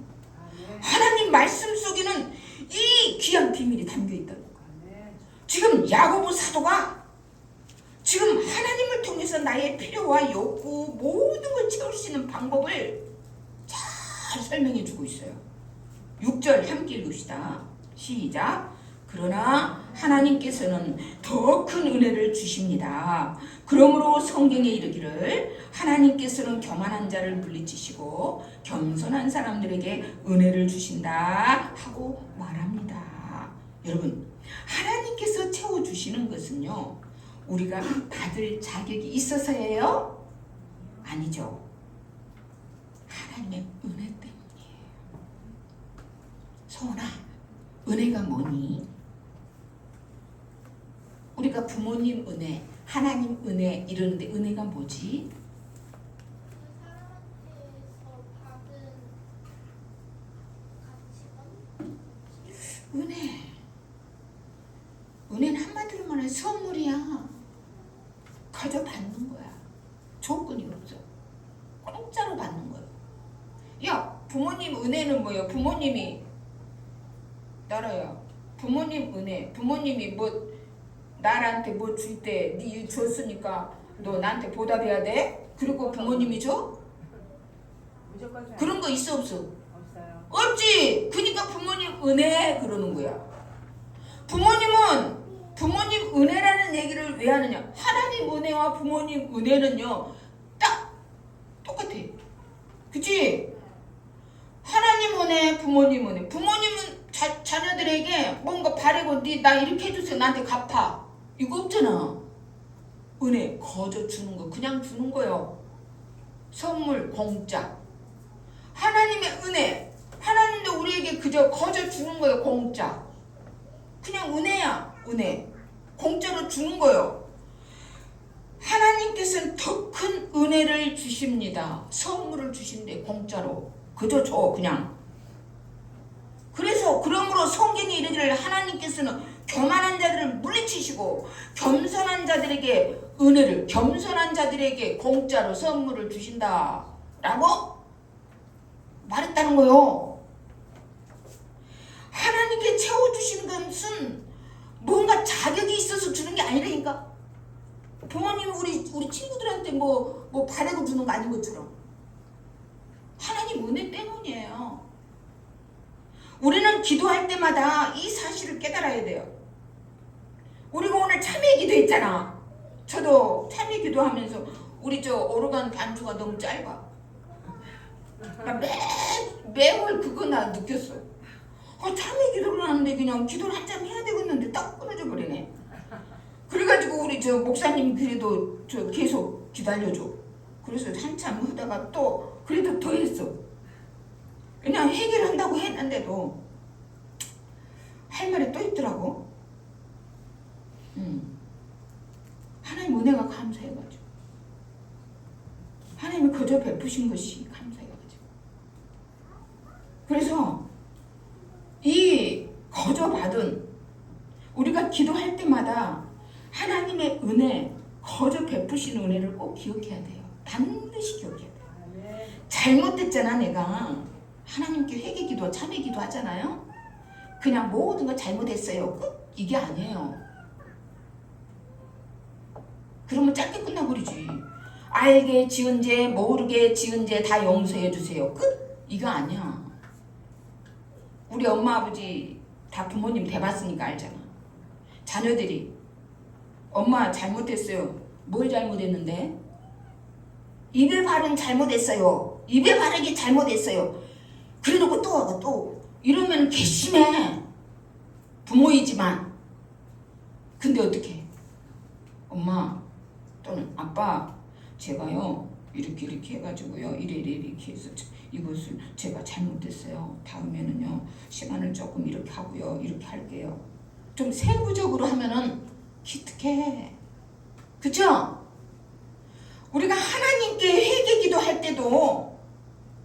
하나님 말씀 속에는 이 귀한 비밀이 담겨 있다는 거. 지금 야고보 사도가 지금 하나님을 통해서 나의 필요와 욕구 모든 걸 채울 수 있는 방법을 잘 설명해 주고 있어요. 6절 함께 읽읍시다. 시작. 그러나 하나님께서는 더 큰 은혜를 주십니다. 그러므로 성경에 이르기를 하나님께서는 교만한 자를 물리치시고 겸손한 사람들에게 은혜를 주신다 하고 말합니다. 여러분, 하나님께서 채워주시는 것은요, 우리가 받을 자격이 있어서예요? 아니죠. 하나님의 은혜 때문이에요. 소원아, 은혜가 뭐니? 우리가 부모님 은혜, 하나님 은혜 이러는데 은혜가 뭐지? 사람한테서 받은 가치관? 은혜. 은혜는 한마디로 말하면 선물이야. 가져 받는 거야. 조건이 없어. 공짜로 받는 거야. 야, 부모님 은혜는 뭐야? 부모님이 나라야. 부모님 은혜. 부모님이 뭐 나한테 뭐 줄 때 네 줬으니까 너 나한테 보답해야 돼? 그리고 부모님이 줘? 무조건 줘요. 그런 거 있어 없어? 없어요. 없지. 그러니까 부모님 은혜 그러는 거야. 부모님은 부모님 은혜라는 얘기를 왜 하느냐? 하나님 은혜와 부모님 은혜는요 딱 똑같아. 그치? 하나님 은혜, 부모님 은혜. 부모님은 자녀들에게 뭔가 바라고 나 이렇게 해주세요. 나한테 갚아. 이거 없잖아. 은혜 거저 주는 거, 그냥 주는 거요. 선물 공짜. 하나님의 은혜, 하나님도 우리에게 그저 거저 주는 거예요. 공짜. 그냥 은혜야. 은혜 공짜로 주는 거예요. 하나님께서는 더 큰 은혜를 주십니다. 선물을 주신대. 공짜로 그저 줘. 그냥. 그래서 그러므로 성경에 이르기를 하나님께서는 교만한 자들을 물리치시고 겸손한 자들에게 은혜를, 겸손한 자들에게 공짜로 선물을 주신다 라고 말했다는 거요. 하나님께 채워주시는 것은 뭔가 자격이 있어서 주는 게 아니라니까. 부모님 우리 친구들한테 뭐 바라고 주는 거 아닌 것처럼 하나님 은혜 때문이에요. 우리는 기도할 때마다 이 사실을 깨달아야 돼요. 우리가 오늘 참회 기도했잖아. 저도 참회 기도하면서 우리 저 오르간 반주가 너무 짧아. 나 매월 그거 나 느꼈어. 참회 기도를 하는데 그냥 기도를 한참 해야 되겠는데 딱 끊어져 버리네. 그래가지고 우리 저 목사님 그래도 저 계속 기다려줘. 그래서 한참 하다가 또 그래도 더 했어. 그냥 해결한다고 했는데도 할 말이 또 있더라고. 하나님 은혜가 감사해가지고, 하나님이 그저 베푸신 것이 감사해가지고, 그래서 이 거저 받은 우리가 기도할 때마다 하나님의 은혜, 거저 베푸신 은혜를 꼭 기억해야 돼요. 반드시 기억해야 돼요. 잘못됐잖아. 내가 하나님께 회개기도 참회기도 하잖아요. 그냥 모든 거 잘못했어요 끝? 이게 아니에요. 그러면 짧게 끝나버리지. 알게 지은 죄 모르게 지은 죄 다 용서해 주세요 끝? 이거 아니야. 우리 엄마 아버지 다 부모님 돼봤으니까 알잖아. 자녀들이 엄마 잘못했어요. 뭘 잘못했는데? 입에 바른 잘못했어요. 입에 바르기 잘못했어요. 그래놓고 또 하고 또 이러면 괘씸해. 부모이지만. 근데 어떻게? 엄마 또는 아빠 제가요 이렇게 해가지고요 이렇게 해서 이것을 제가 잘못했어요. 다음에는요 시간을 조금 이렇게 하고요 이렇게 할게요. 좀 세부적으로 하면은 기특해. 그쵸? 우리가 하나님께 회개기도 할 때도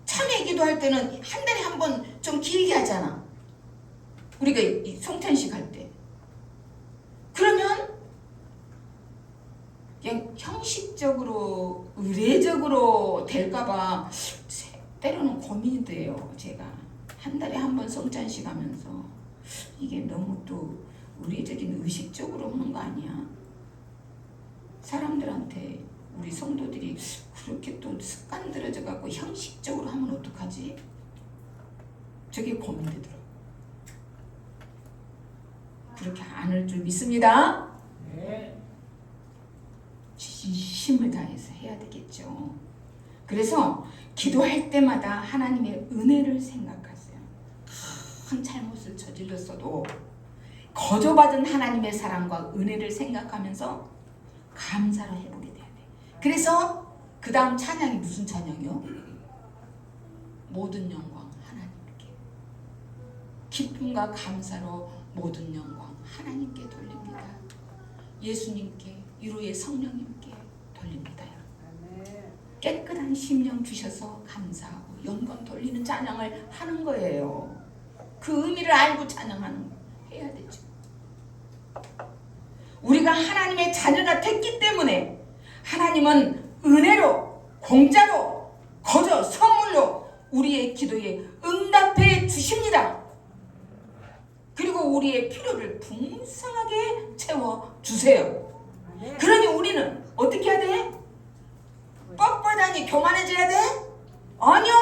참회기도 할 때는 한 달에 한 번 좀 길게 하잖아. 우리가 이 성탄식 할 때. 그러면 그냥 형식적으로 의례적으로 될까봐 때로는 고민이 돼요. 제가 한 달에 한 번 성찬식 하면서 이게 너무 또 의례적인 의식적으로 하는 거 아니야? 사람들한테 우리 성도들이 그렇게 또 습관 들어져 갖고 형식적으로 하면 어떡하지? 저게 고민되더라고. 그렇게 안 할 줄 믿습니다. 진심을 다해서 해야 되겠죠. 그래서 기도할 때마다 하나님의 은혜를 생각하세요. 큰 잘못을 저질렀어도 거저받은 하나님의 사랑과 은혜를 생각하면서 감사를 해보게 돼야 돼. 그래서 그 다음 찬양이 무슨 찬양이요? 모든 영광 하나님께, 기쁨과 감사로 모든 영광 하나님께 돌립니다. 예수님께, 위로의 성령님께 돌립니다. 깨끗한 심령 주셔서 감사하고 영광 돌리는 찬양을 하는 거예요. 그 의미를 알고 찬양하는 거 해야 되죠. 우리가 하나님의 자녀가 됐기 때문에 하나님은 은혜로, 공짜로, 거저 선물로 우리의 기도에 응답해 주십니다. 그리고 우리의 필요를 풍성하게 채워주세요. 그러니 우리는 어떻게 해야 돼? 뻣뻣하니 교만해져야 돼? 아니요.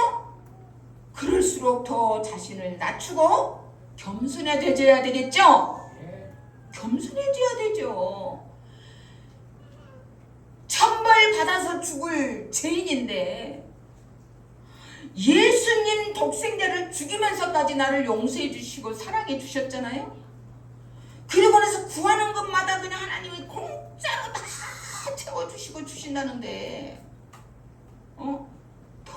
그럴수록 더 자신을 낮추고 겸손해져야 되겠죠? 겸손해져야 되죠. 천벌 받아서 죽을 죄인인데 예수님 독생자를 죽이면서까지 나를 용서해 주시고 사랑해 주셨잖아요. 그리고 나서 구하는 것마다 그냥 하나님이 공짜로 다 채워주시고 주신다는데 더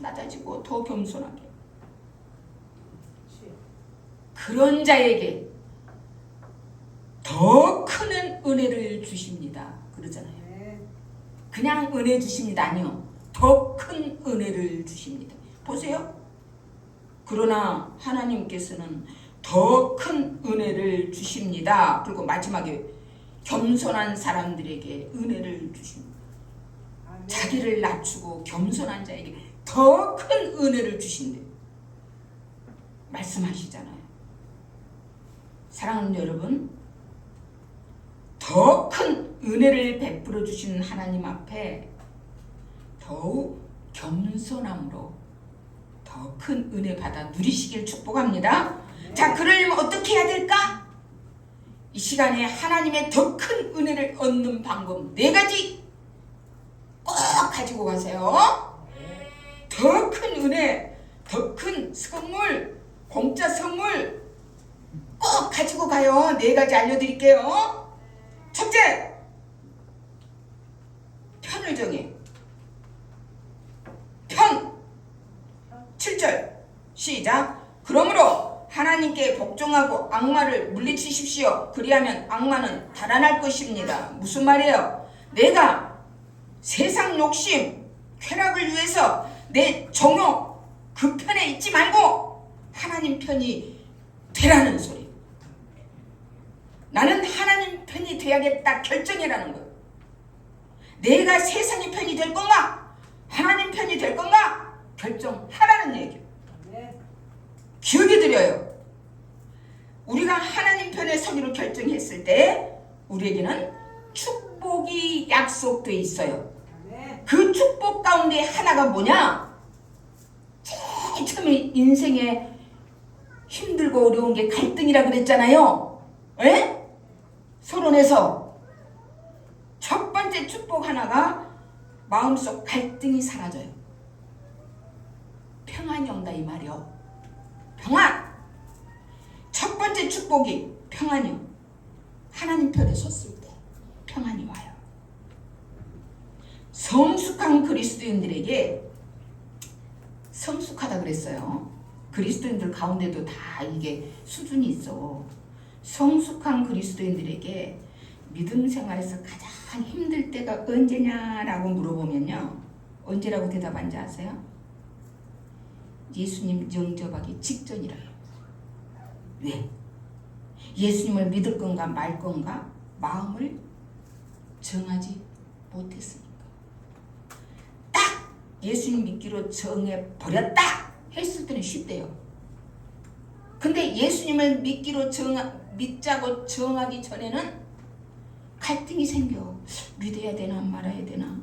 낮아지고 더 겸손하게 그런 자에게 더 큰 은혜를 주십니다. 그러잖아요. 그냥 은혜 주십니다. 아니요. 더 큰 은혜를 주십니다. 보세요. 그러나 하나님께서는 더 큰 은혜를 주십니다. 그리고 마지막에 겸손한 사람들에게 은혜를 주십니다. 자기를 낮추고 겸손한 자에게 더 큰 은혜를 주신대. 말씀하시잖아요. 사랑하는 여러분, 더 큰 은혜를 베풀어 주시는 하나님 앞에 더욱 겸손함으로 더 큰 은혜 받아 누리시길 축복합니다. 자, 그러려면 어떻게 해야 될까? 이 시간에 하나님의 더 큰 은혜를 얻는 방법 4가지 꼭 가지고 가세요. 더 큰 은혜, 더 큰 선물, 공짜 선물 꼭 가지고 가요. 4가지 알려드릴게요. 첫째, 편을 정해. 편 7절 시작. 그러므로 하나님께 복종하고 악마를 물리치십시오. 그리하면 악마는 달아날 것입니다. 무슨 말이에요? 내가 세상 욕심, 쾌락을 위해서 내 정욕 그 편에 있지 말고 하나님 편이 되라는 소리. 나는 하나님 편이 돼야겠다 결정이라는 거예요. 내가 세상의 편이 될 건가? 하나님 편이 될 건가? 결정하라는 얘기예요. 기억이 드려요. 우리가 하나님 편에 서기로 결정했을 때 우리에게는 축복이 약속되어 있어요. 그 축복 가운데 하나가 뭐냐? 제일 처음에 인생에 힘들고 어려운 게 갈등이라 그랬잖아요. 에? 서론에서 첫 번째 축복 하나가 마음속 갈등이 사라져요. 평안이 온다 이 말이요. 평안. 첫 번째 축복이 평안이요. 하나님 편에 섰을 때 평안이 와요. 성숙한 그리스도인들에게 성숙하다 그랬어요. 그리스도인들 가운데도 다 이게 수준이 있어. 성숙한 그리스도인들에게 믿음 생활에서 가장 힘들 때가 언제냐라고 물어보면요. 언제라고 대답한지 아세요? 예수님 영접하기 직전이라요. 왜? 예수님을 믿을 건가 말 건가 마음을 정하지 못했으니까. 딱 예수님 믿기로 정해버렸다 했을 때는 쉽대요. 근데 예수님을 믿기로 믿자고 정하기 전에는 갈등이 생겨. 믿어야 되나 말아야 되나?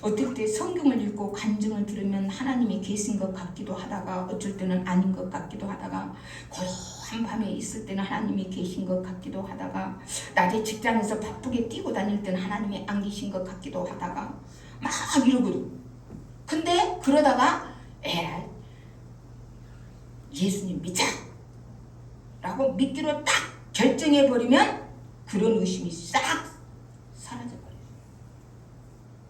어떨 때 성경을 읽고 간증을 들으면 하나님이 계신 것 같기도 하다가 어쩔 때는 아닌 것 같기도 하다가 고요한 밤에 있을 때는 하나님이 계신 것 같기도 하다가 낮에 직장에서 바쁘게 뛰고 다닐 때는 하나님이 안 계신 것 같기도 하다가 막 이러거든. 근데 그러다가 예수님 믿자 라고 믿기로 딱 결정해버리면 그런 의심이 싹 사라져버려요.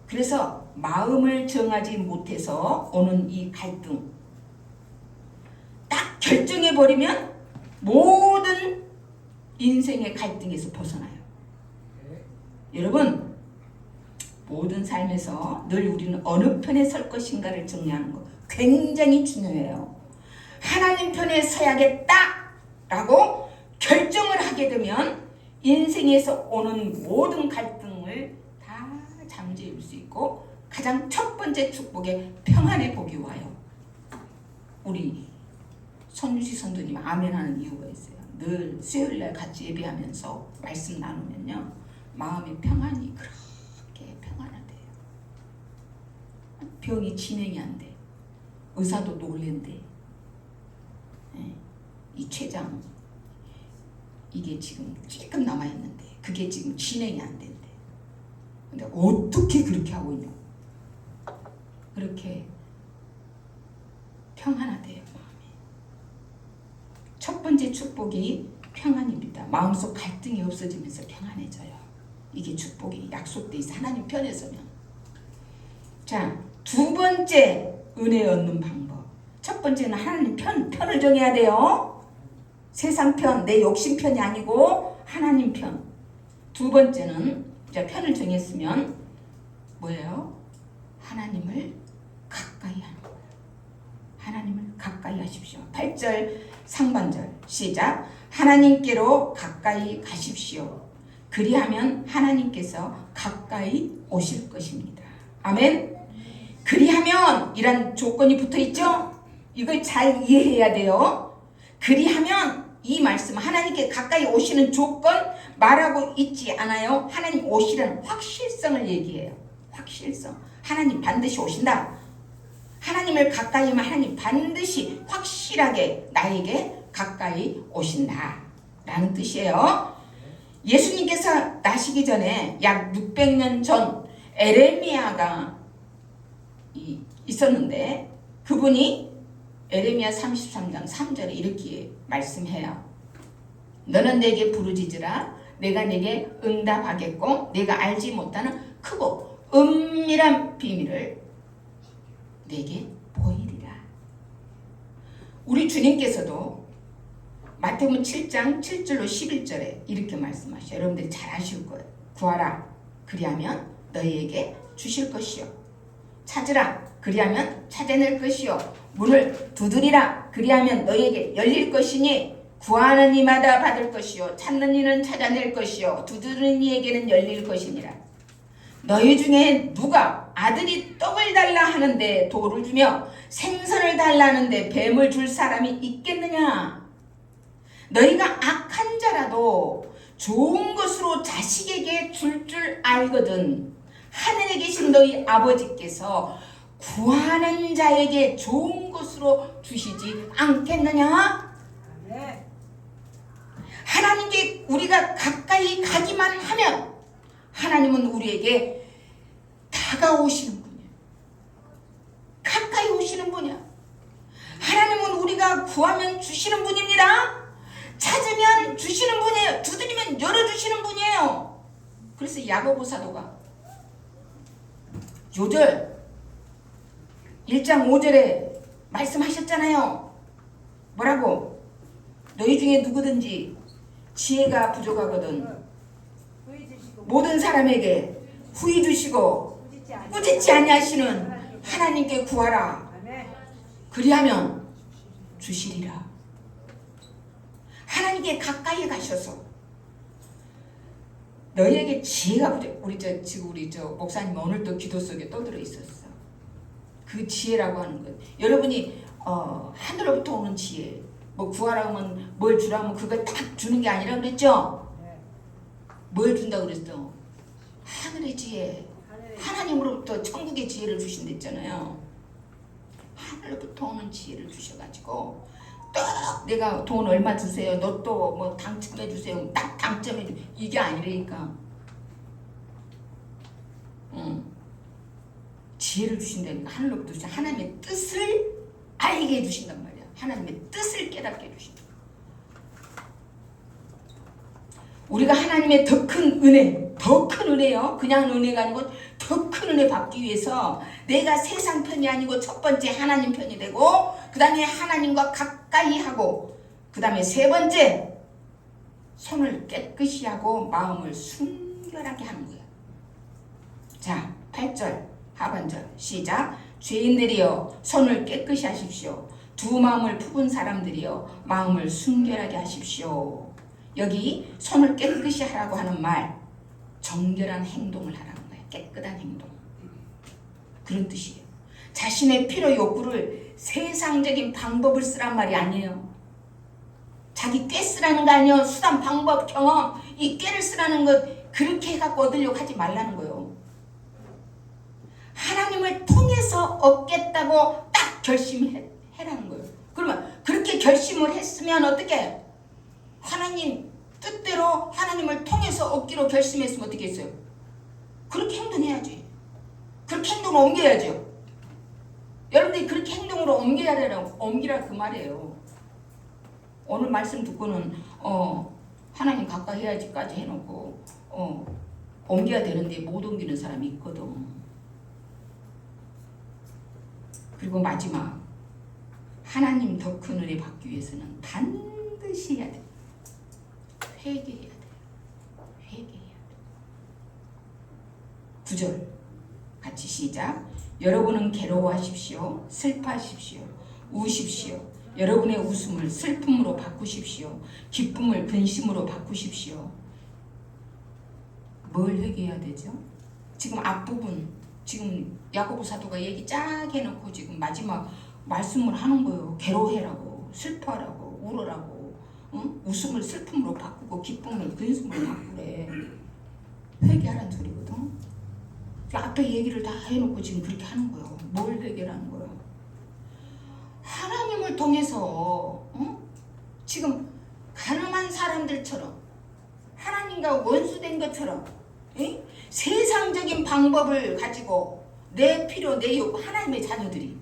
그래서 마음을 정하지 못해서 오는 이 갈등 딱 결정해버리면 모든 인생의 갈등에서 벗어나요. 여러분 모든 삶에서 늘 우리는 어느 편에 설 것인가를 정리하는 거 굉장히 중요해요. 하나님 편에 서야겠다 라고 결정을 하게 되면 인생에서 오는 모든 갈등을 다 잠재울 수 있고 가장 첫 번째 축복에 평안의 복이 와요. 우리 손유시 선도님 아멘 하는 이유가 있어요. 늘 수요일날 같이 예배하면서 말씀 나누면요 마음의 평안이 그렇게 평안하대요. 병이 진행이 안 돼. 의사도 놀랜대. 이 췌장 이게 지금 조금 남아있는데 그게 지금 진행이 안 된대. 근데 어떻게 그렇게 하고 있냐. 그렇게 평안하대요. 마음이. 첫 번째 축복이 평안입니다. 마음속 갈등이 없어지면서 평안해져요. 이게 축복이 약속돼 있어. 하나님 편에 서면. 자, 두 번째 은혜 얻는 방법. 첫 번째는 하나님 편을 정해야 돼요. 세상 편, 내 욕심 편이 아니고 하나님 편. 두 번째는 이제 편을 정했으면 뭐예요? 하나님을 가까이 하는 거예요. 하나님을 가까이 하십시오. 8절 상반절 시작. 하나님께로 가까이 가십시오. 그리하면 하나님께서 가까이 오실 것입니다. 아멘. 그리하면 이란 조건이 붙어 있죠? 이걸 잘 이해해야 돼요. 그리하면 이 말씀 하나님께 가까이 오시는 조건 말하고 있지 않아요. 하나님 오시라는 확실성을 얘기해요. 확실성. 하나님 반드시 오신다. 하나님을 가까이 하면 하나님 반드시 확실하게 나에게 가까이 오신다 라는 뜻이에요. 예수님께서 나시기 전에 약 600년 전 에레미야가 있었는데 그분이 에레미야 33장 3절에 이렇게 말씀해요. 너는 내게 부르짖으라. 내가 내게 응답하겠고 내가 알지 못하는 크고 은밀한 비밀을 내게 보이리라. 우리 주님께서도 마태복음 7장 7절로 11절에 이렇게 말씀하셔요. 여러분들이 잘 아실 거예요. 구하라. 그리하면 너희에게 주실 것이요. 찾으라. 그리하면 찾아낼 것이요. 문을 두드리라. 그리하면 너희에게 열릴 것이니 구하는 이마다 받을 것이요. 찾는 이는 찾아낼 것이요. 두드리는 이에게는 열릴 것이니라. 너희 중에 누가 아들이 떡을 달라 하는데 돌을 주며 생선을 달라 하는데 뱀을 줄 사람이 있겠느냐? 너희가 악한 자라도 좋은 것으로 자식에게 줄 알거든. 하늘에 계신 너희 아버지께서 구하는 자에게 좋은 것으로 주시지 않겠느냐? 하나님께 우리가 가까이 가기만 하면 하나님은 우리에게 다가오시는 분이야. 가까이 오시는 분이야. 하나님은 우리가 구하면 주시는 분입니다. 찾으면 주시는 분이에요. 두드리면 열어주시는 분이에요. 그래서 야고보 사도가 요절 1장 5절에 말씀하셨잖아요. 뭐라고? 너희 중에 누구든지 지혜가 부족하거든 모든 사람에게 후히 주시고 꾸짖지 아니하시는 하나님께 구하라. 그리하면 주시리라. 하나님께 가까이 가셔서 너희에게 지혜가 부족. 우리 목사님 오늘도 기도 속에 떠들어 있었어. 그 지혜라고 하는 것. 여러분이 하늘로부터 오는 지혜. 뭐 구하라 하면 뭘 주라 하면 그걸 딱 주는 게 아니라 그랬죠? 뭘 준다고 그랬어? 하늘의 지혜, 하나님으로부터 천국의 지혜를 주신댔잖아요. 하늘로부터 오는 지혜를 주셔가지고 딱 내가 돈 얼마 주세요, 로또 뭐 당첨해 주세요, 딱 당첨해 주, 이게 아니라니까. 지혜를 주신다니까. 하늘로부터 주신 하나님의 뜻을 알게 해주신단 말이야. 하나님의 뜻을 깨닫게 해주신다. 우리가 하나님의 더 큰 은혜, 더 큰 은혜요, 그냥 은혜가 아니고 더 큰 은혜 받기 위해서 내가 세상 편이 아니고 첫 번째 하나님 편이 되고, 그 다음에 하나님과 가까이 하고, 그 다음에 세 번째 손을 깨끗이 하고 마음을 순결하게 하는 거야. 자, 8절 하반절 시작. 죄인들이여 손을 깨끗이 하십시오. 두 마음을 품은 사람들이여 마음을 순결하게 하십시오. 여기 손을 깨끗이 하라고 하는 말, 정결한 행동을 하라는 거야. 깨끗한 행동. 그런 뜻이에요. 자신의 필요 욕구를 세상적인 방법을 쓰란 말이 아니에요. 자기 꾀 쓰라는 거 아니에요. 수단, 방법, 경험, 이 꾀를 쓰라는 것 그렇게 해갖고 얻으려고 하지 말라는 거예요. 하나님을 통해서 얻겠다고 딱 결심해라는 거예요. 그러면 그렇게 결심을 했으면 어떻게? 하나님 뜻대로 하나님을 통해서 얻기로 결심했으면 어떻게 했어요? 그렇게 행동해야지. 그렇게 행동을 옮겨야죠. 여러분들이 그렇게 행동으로 옮기라 그 말이에요. 오늘 말씀 듣고는 하나님 가까이 해야지까지 해놓고 옮겨야 되는데 못 옮기는 사람이 있거든. 그리고 마지막, 하나님 더 큰 은혜 받기 위해서는 반드시 해야 돼. 회개해야 돼. 회개해야 돼. 9절 같이 시작. 여러분은 괴로워하십시오. 슬퍼하십시오. 우십시오. 여러분의 웃음을 슬픔으로 바꾸십시오. 기쁨을 근심으로 바꾸십시오. 뭘 회개해야 되죠? 지금 앞부분, 지금 야고보 사도가 얘기 쫙 해놓고 지금 마지막 말씀을 하는 거예요. 괴로워해라고, 슬퍼하라고, 울어라고, 응? 웃음을 슬픔으로 바꾸고 기쁨을 근심으로 바꾸래. 회개하라는 소리거든. 앞에 얘기를 다 해놓고 지금 그렇게 하는 거예요. 뭘 회개라는 거예요? 하나님을 통해서 지금 가늠한 사람들처럼 하나님과 원수된 것처럼 세상적인 방법을 가지고 내 필요, 내 욕구, 하나님의 자녀들이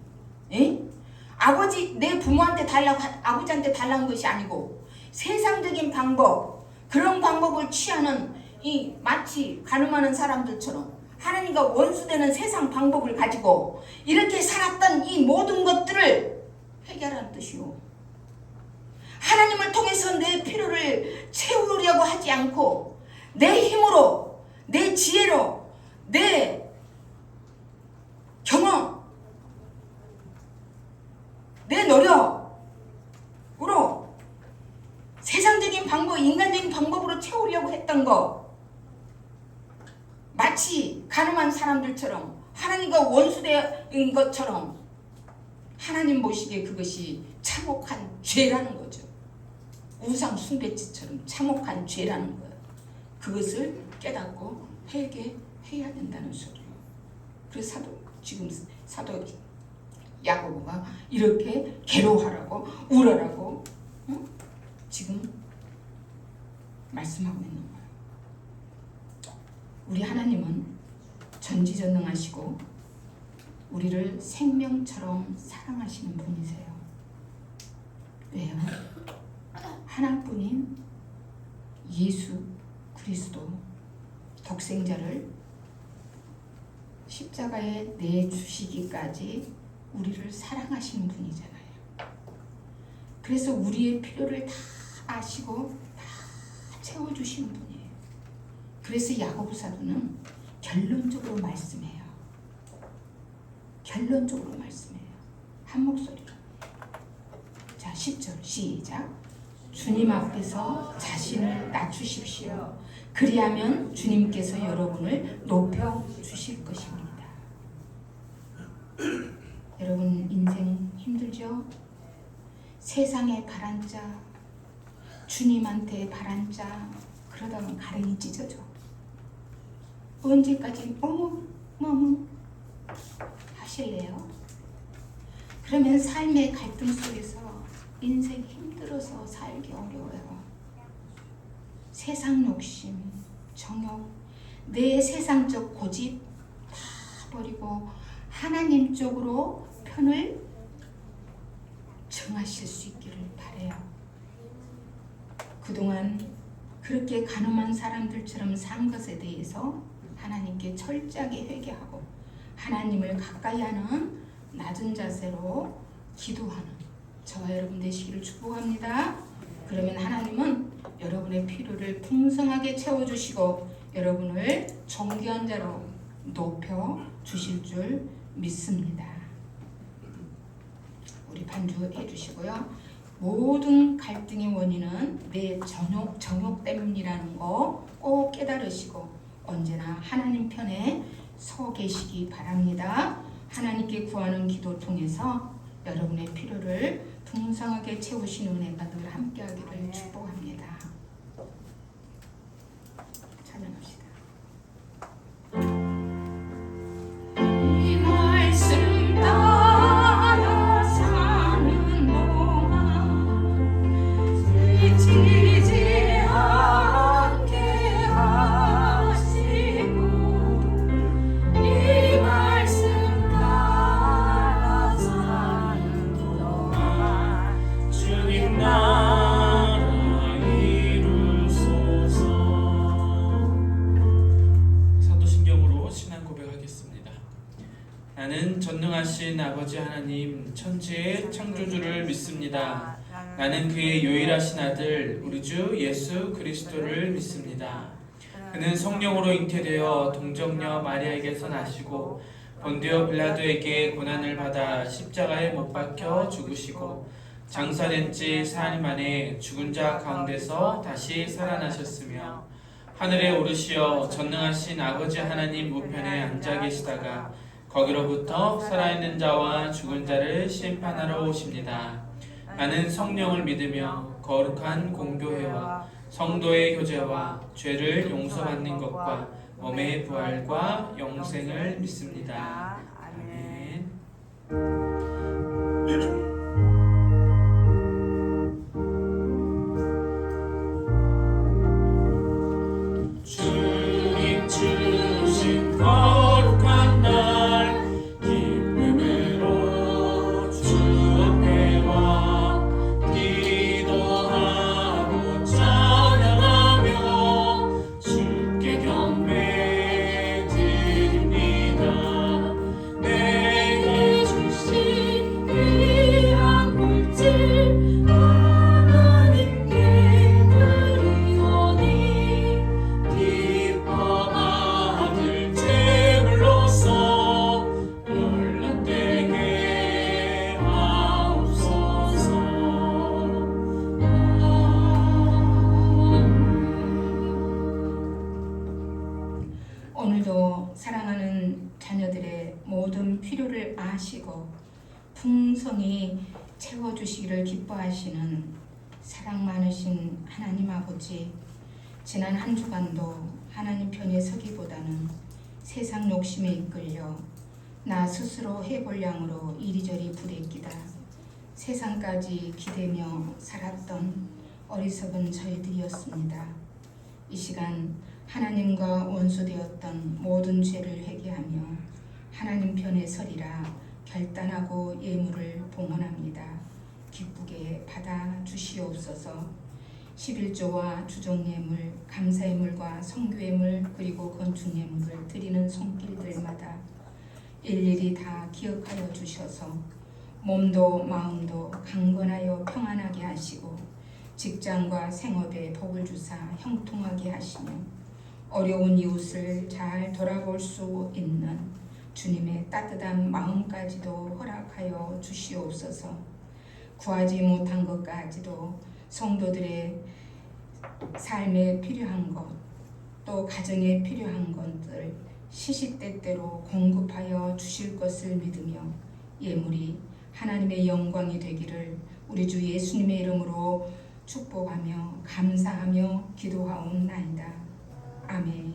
아버지, 내 부모한테 달라고 아버지한테 달라는 것이 아니고 세상적인 방법, 그런 방법을 취하는 이 마치 가늠하는 사람들처럼 하나님과 원수되는 세상 방법을 가지고 이렇게 살았던 이 모든 것들을 회개하라는 뜻이요. 하나님을 통해서 내 필요를 채우려고 하지 않고 내 힘으로, 내 지혜로, 내 경험, 내 노력으로 세상적인 방법, 인간적인 방법으로 채우려고 했던 거, 마치 가늠한 사람들처럼 하나님과 원수된 것처럼 하나님 보시기에 그것이 참혹한 죄라는 거죠. 우상 숭배지처럼 참혹한 죄라는 거예요. 그것을 깨닫고 회개해야 된다는 소리예요. 그래서 지금 사도 야고보가 이렇게 괴로워하라고, 울어라고 지금 말씀하고 있는 거예요. 우리 하나님은 전지전능하시고 우리를 생명처럼 사랑하시는 분이세요. 왜요? 하나뿐인 예수 그리스도 독생자를 십자가에 내주시기까지 우리를 사랑하시는 분이잖아요. 그래서 우리의 필요를 다 아시고 다 채워주시는 분이에요. 그래서 야고보 사도는 결론적으로 말씀해요. 결론적으로 말씀해요. 한 목소리로. 자, 10절 시작. 주님 앞에서 자신을 낮추십시오. 그리하면 주님께서 여러분을 높여 주실 것입니다. 여러분 인생 힘들죠? 세상에 바란 자, 주님한테 바란 자, 그러다 보면 가랭이 찢어져. 언제까지 너무 하실래요? 그러면 삶의 갈등 속에서 인생 힘들어서 살기 어려워요. 세상 욕심, 정욕, 내 세상적 고집 다 버리고 하나님 쪽으로 편을 정하실 수 있기를 바라요. 그동안 그렇게 가늠한 사람들처럼 산 것에 대해서 하나님께 철저하게 회개하고 하나님을 가까이 하는 낮은 자세로 기도하는 저와 여러분 되시기를 축복합니다. 그러면 하나님은 여러분의 필요를 풍성하게 채워주시고 여러분을 존귀한 자로 높여주실 줄 믿습니다. 우리 반주해 주시고요. 모든 갈등의 원인은 내 정욕 때문이라는 거 꼭 깨달으시고 언제나 하나님 편에 서 계시기 바랍니다. 하나님께 구하는 기도 통해서 여러분의 필요를 풍성하게 채우시는 은혜가 늘 함께하기를 축복합니다. 찬양합시다. 이 말씀 따라 사는 동안 지치지 않게 하시고 이 말씀 따라 사는 동안 주님 나라 이루소서. 사도신경으로 신앙 고백하겠습니다. 나는 전능하신 아버지 하나님 천지의 창조주를 믿습니다. 나는 그의 유일하신 아들 우리 주 예수 그리스도를 믿습니다. 그는 성령으로 잉태되어 동정녀 마리아에게서 나시고 본디오 빌라도에게 고난을 받아 십자가에 못 박혀 죽으시고 장사된 지 사흘 만에 죽은 자 가운데서 다시 살아나셨으며 하늘에 오르시어 전능하신 아버지 하나님 우편에 앉아 계시다가 거기로부터 살아있는 자와 죽은 자를 심판하러 오십니다. 나는 성령을 믿으며 거룩한 공교회와 성도의 교제와 죄를 용서받는 것과 몸의 부활과 영생을 믿습니다. 아멘. 주님 주신 거룩한 날 기쁨으로 주 앞에 와 기도하고 찬양하며 주께 경배 드립니다. 내게 주신 귀한 물질 하나님께 드리오니 기뻐 받을 제물로서 연락되게 하옵소서. 오늘도 사랑하는 자녀들의 모든 필요를 아시고 풍성히 채워주시기를 기뻐하시는 사랑 많으신 하나님 아버지, 지난 한 주간도 하나님 편에 서기보다는 세상 욕심에 이끌려 나 스스로 해볼 양으로 이리저리 부대끼다 세상까지 기대며 살았던 어리석은 저희들이었습니다. 이 시간 하나님과 원수되었던 모든 죄를 회개하며 하나님 편에 서리라 결단하고 예물을 봉헌합니다. 기쁘게 받아 주시옵소서. 11조와 주종예물, 감사예물과 성교예물 그리고 건축예물을 드리는 손길들마다 일일이 다 기억하여 주셔서 몸도 마음도 강건하여 평안하게 하시고 직장과 생업에 복을 주사 형통하게 하시며 어려운 이웃을 잘 돌아볼 수 있는 주님의 따뜻한 마음까지도 허락하여 주시옵소서. 구하지 못한 것까지도 성도들의 삶에 필요한 것, 또 가정에 필요한 것들 시시때때로 공급하여 주실 것을 믿으며 예물이 하나님의 영광이 되기를 우리 주 예수님의 이름으로 축복하며 감사하며 기도하옵나이다. 아멘.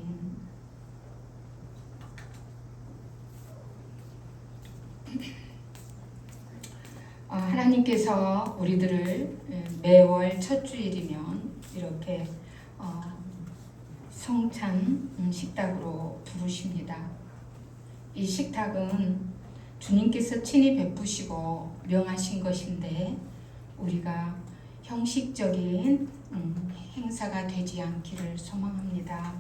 하나님께서 우리들을 매월 첫 주일이면 이렇게 성찬 식탁으로 부르십니다. 이 식탁은 주님께서 친히 베푸시고 명하신 것인데 우리가 형식적인 행사가 되지 않기를 소망합니다.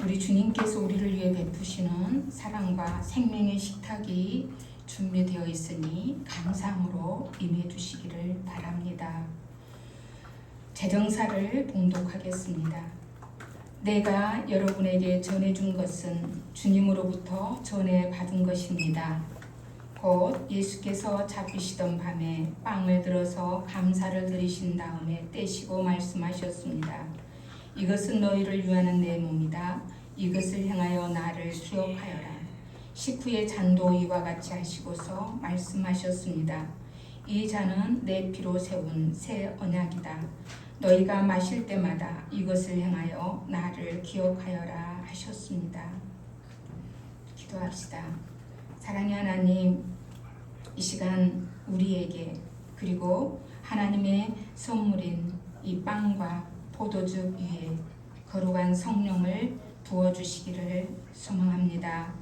우리 주님께서 우리를 위해 베푸시는 사랑과 생명의 식탁이 준비되어 있으니 감사함으로 임해 주시기를 바랍니다. 제정사를 봉독하겠습니다. 내가 여러분에게 전해준 것은 주님으로부터 전해받은 것입니다. 곧 예수께서 잡히시던 밤에 빵을 들어서 감사를 드리신 다음에 떼시고 말씀하셨습니다. 이것은 너희를 위하는 내 몸이다. 이것을 향하여 나를 기억하여라. 식후에 잔도 이와 같이 하시고서 말씀하셨습니다. 이 잔은 내 피로 세운 새 언약이다. 너희가 마실 때마다 이것을 향하여 나를 기억하여라 하셨습니다. 기도합시다. 사랑의 하나님, 이 시간 우리에게 그리고 하나님의 선물인 이 빵과 포도주 위에 거룩한 성령을 부어주시기를 소망합니다.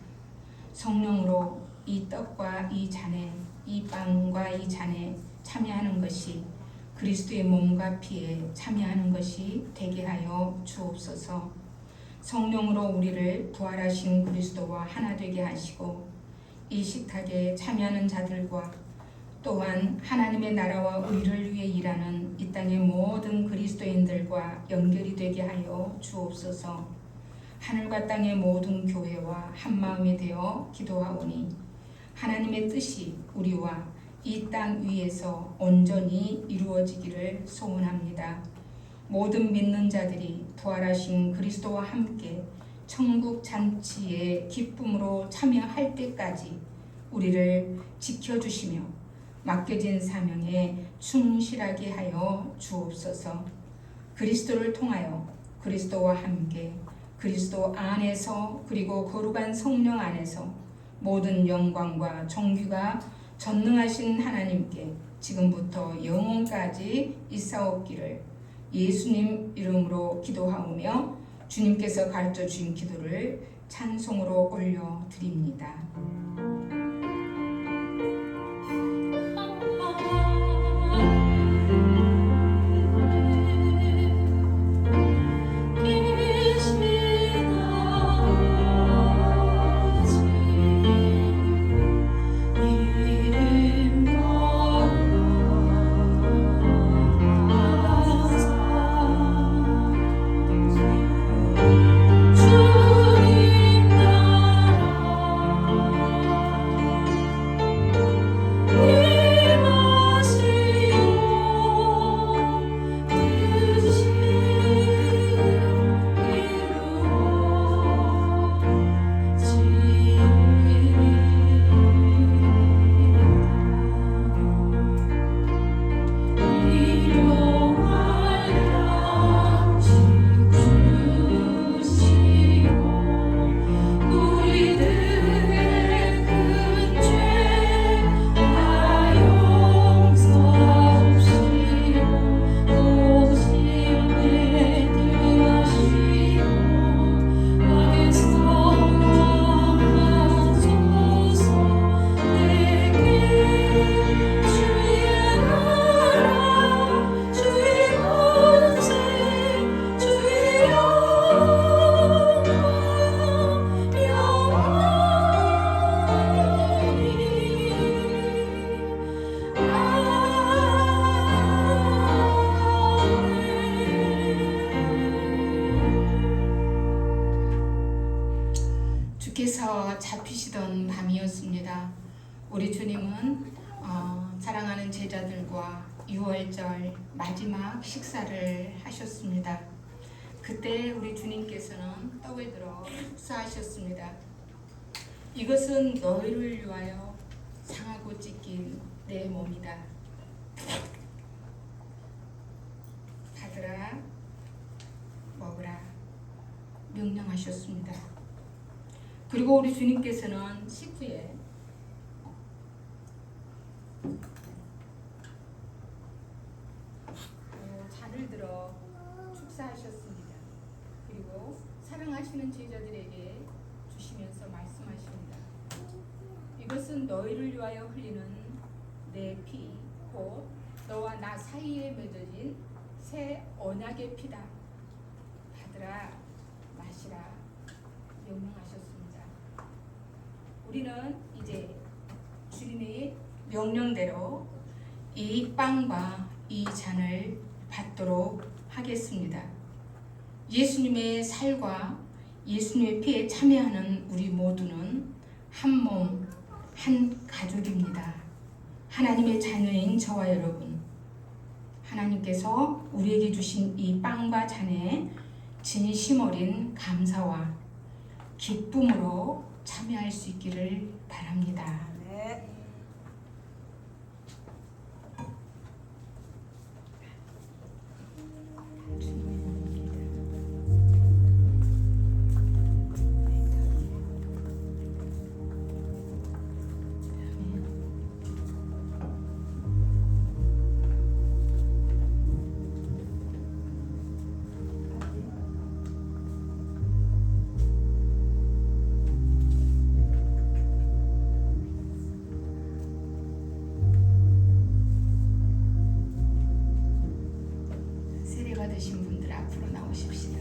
성령으로 이 떡과 이 잔에, 이 빵과 이 잔에 참여하는 것이 그리스도의 몸과 피에 참여하는 것이 되게 하여 주옵소서. 성령으로 우리를 부활하신 그리스도와 하나 되게 하시고 이 식탁에 참여하는 자들과 또한 하나님의 나라와 의를 위해 일하는 이 땅의 모든 그리스도인들과 연결이 되게 하여 주옵소서. 하늘과 땅의 모든 교회와 한마음이 되어 기도하오니 하나님의 뜻이 우리와 이 땅 위에서 온전히 이루어지기를 소원합니다. 모든 믿는 자들이 부활하신 그리스도와 함께 천국 잔치의 기쁨으로 참여할 때까지 우리를 지켜주시며 맡겨진 사명에 충실하게 하여 주옵소서. 그리스도를 통하여 그리스도와 함께 그리스도 안에서 그리고 거룩한 성령 안에서 모든 영광과 존귀가 전능하신 하나님께 지금부터 영원까지 있사옵기를 예수님 이름으로 기도하오며 주님께서 가르쳐 주신 기도를 찬송으로 올려드립니다. 주께서 잡히시던 밤이었습니다. 우리 주님은 사랑하는 제자들과 유월절 마지막 식사를 하셨습니다. 그때 우리 주님께서는 떡을 들어 축사하셨습니다. 이것은 너희를 위하여 상하고 찢긴 내 몸이다. 받으라 먹으라 명령하셨습니다. 그리고 우리 주님께서는 식후에 사랑하시는 제자들에게 주시면서 말씀하십니다. 이것은 너희를 위하여 흘리는 내 피, 곧 너와 나 사이에 맺어진 새 언약의 피다. 받으라, 마시라 명령하셨습니다. 우리는 이제 주님의 명령대로 이 빵과 이 잔을 받도록 하겠습니다. 예수님의 살과 예수님의 피에 참여하는 우리 모두는 한 몸, 한 가족입니다. 하나님의 자녀인 저와 여러분, 하나님께서 우리에게 주신 이 빵과 잔에 진심 어린 감사와 기쁨으로 참여할 수 있기를 바랍니다. 네. 세례 받으신 분들 앞으로 나오십시다.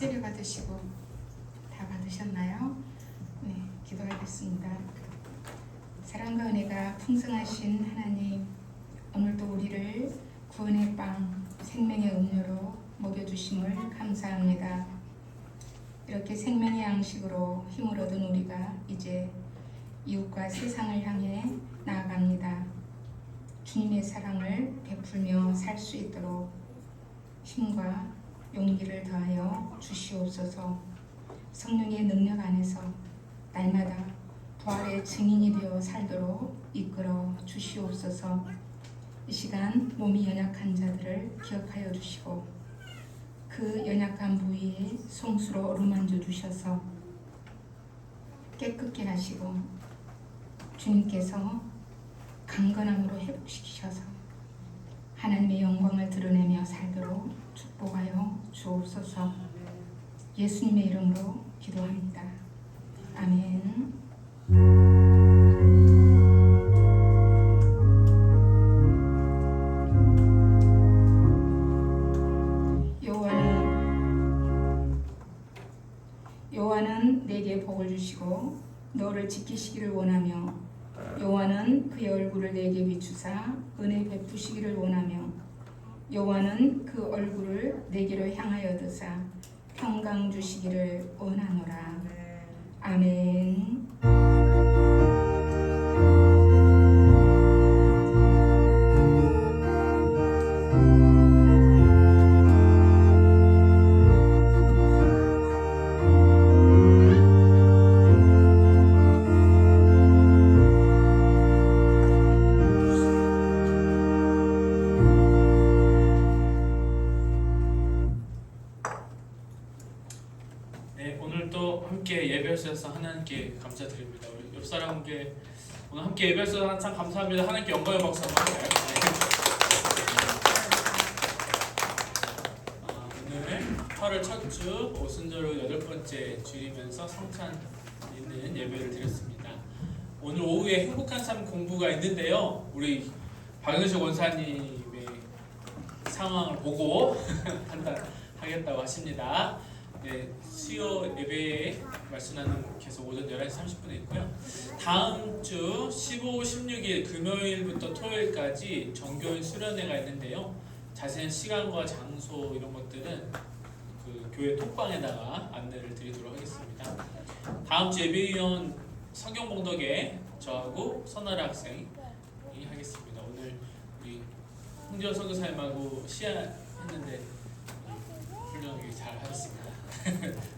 세례 받으시고 다 받으셨나요? 네, 기도하겠습니다. 사랑과 은혜가 풍성하신 하나님, 오늘도 우리를 구원의 빵, 생명의 음료로 먹여주심을 감사합니다. 이렇게 생명의 양식으로 힘을 얻은 우리가 이제 이웃과 세상을 향해 나아갑니다. 주님의 사랑을 베풀며 살 수 있도록 힘과 용기를 더하여 주시옵소서. 성령의 능력 안에서 날마다 부활의 증인이 되어 살도록 이끌어 주시옵소서. 이 시간 몸이 연약한 자들을 기억하여 주시고 그 연약한 부위에 송수로 어루만져 주셔서 깨끗게 하시고 주님께서 강건함으로 회복시키셔서 하나님의 영광을 드러내며 살도록 축복하여 주옵소서. 예수님의 이름으로 기도합니다. 아멘. 여호와는 내게 복을 주시고 너를 지키시기를 원하며 여호와는 그의 얼굴을 내게 비추사 은혜 베푸시기를 원하며 여호와는 그 얼굴을 내게로 향하여 드사 평강 주시기를 원하노라. 아멘. 네, 오늘도 함께 예배하셔서 하나님께 감사드립니다. 우리 옆 사람께 오늘 함께 예배하셔서 참 감사합니다. 하나님께 영광의 박수 한번 할까요? 오늘 8월 첫 주 오순절로 8번째 주일이면서 성찬 있는 예배를 드렸습니다. 오늘 오후에 행복한 삶 공부가 있는데요. 우리 박영식 원사님의 상황을 보고 판단하겠다고 하십니다. 네, 수요 예배에 말씀 나눔 계속 오전 11시 30분에 있고요. 다음 주 15, 16일 금요일부터 토요일까지 정교인 수련회가 있는데요. 자세한 시간과 장소 이런 것들은 그 교회 톡방에다가 안내를 드리도록 하겠습니다. 다음 주 예배위원 성경봉덕에 저하고 선아라 학생이 하겠습니다. 오늘 우리 홍지원 선교사님하고 시야했는데 훌륭하게 잘 하셨습니다.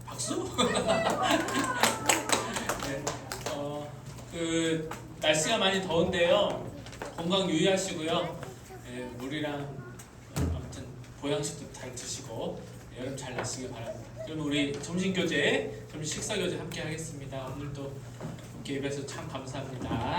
박수? 네, 그 날씨가 많이 더운데요. 건강 유의하시고요. 네, 물이랑 아무튼 보양식도 잘 드시고 여름 잘 나시길 바랍니다. 그럼 우리 점심 식사 교제 함께 하겠습니다. 오늘도 함께 예배해서 참 감사합니다.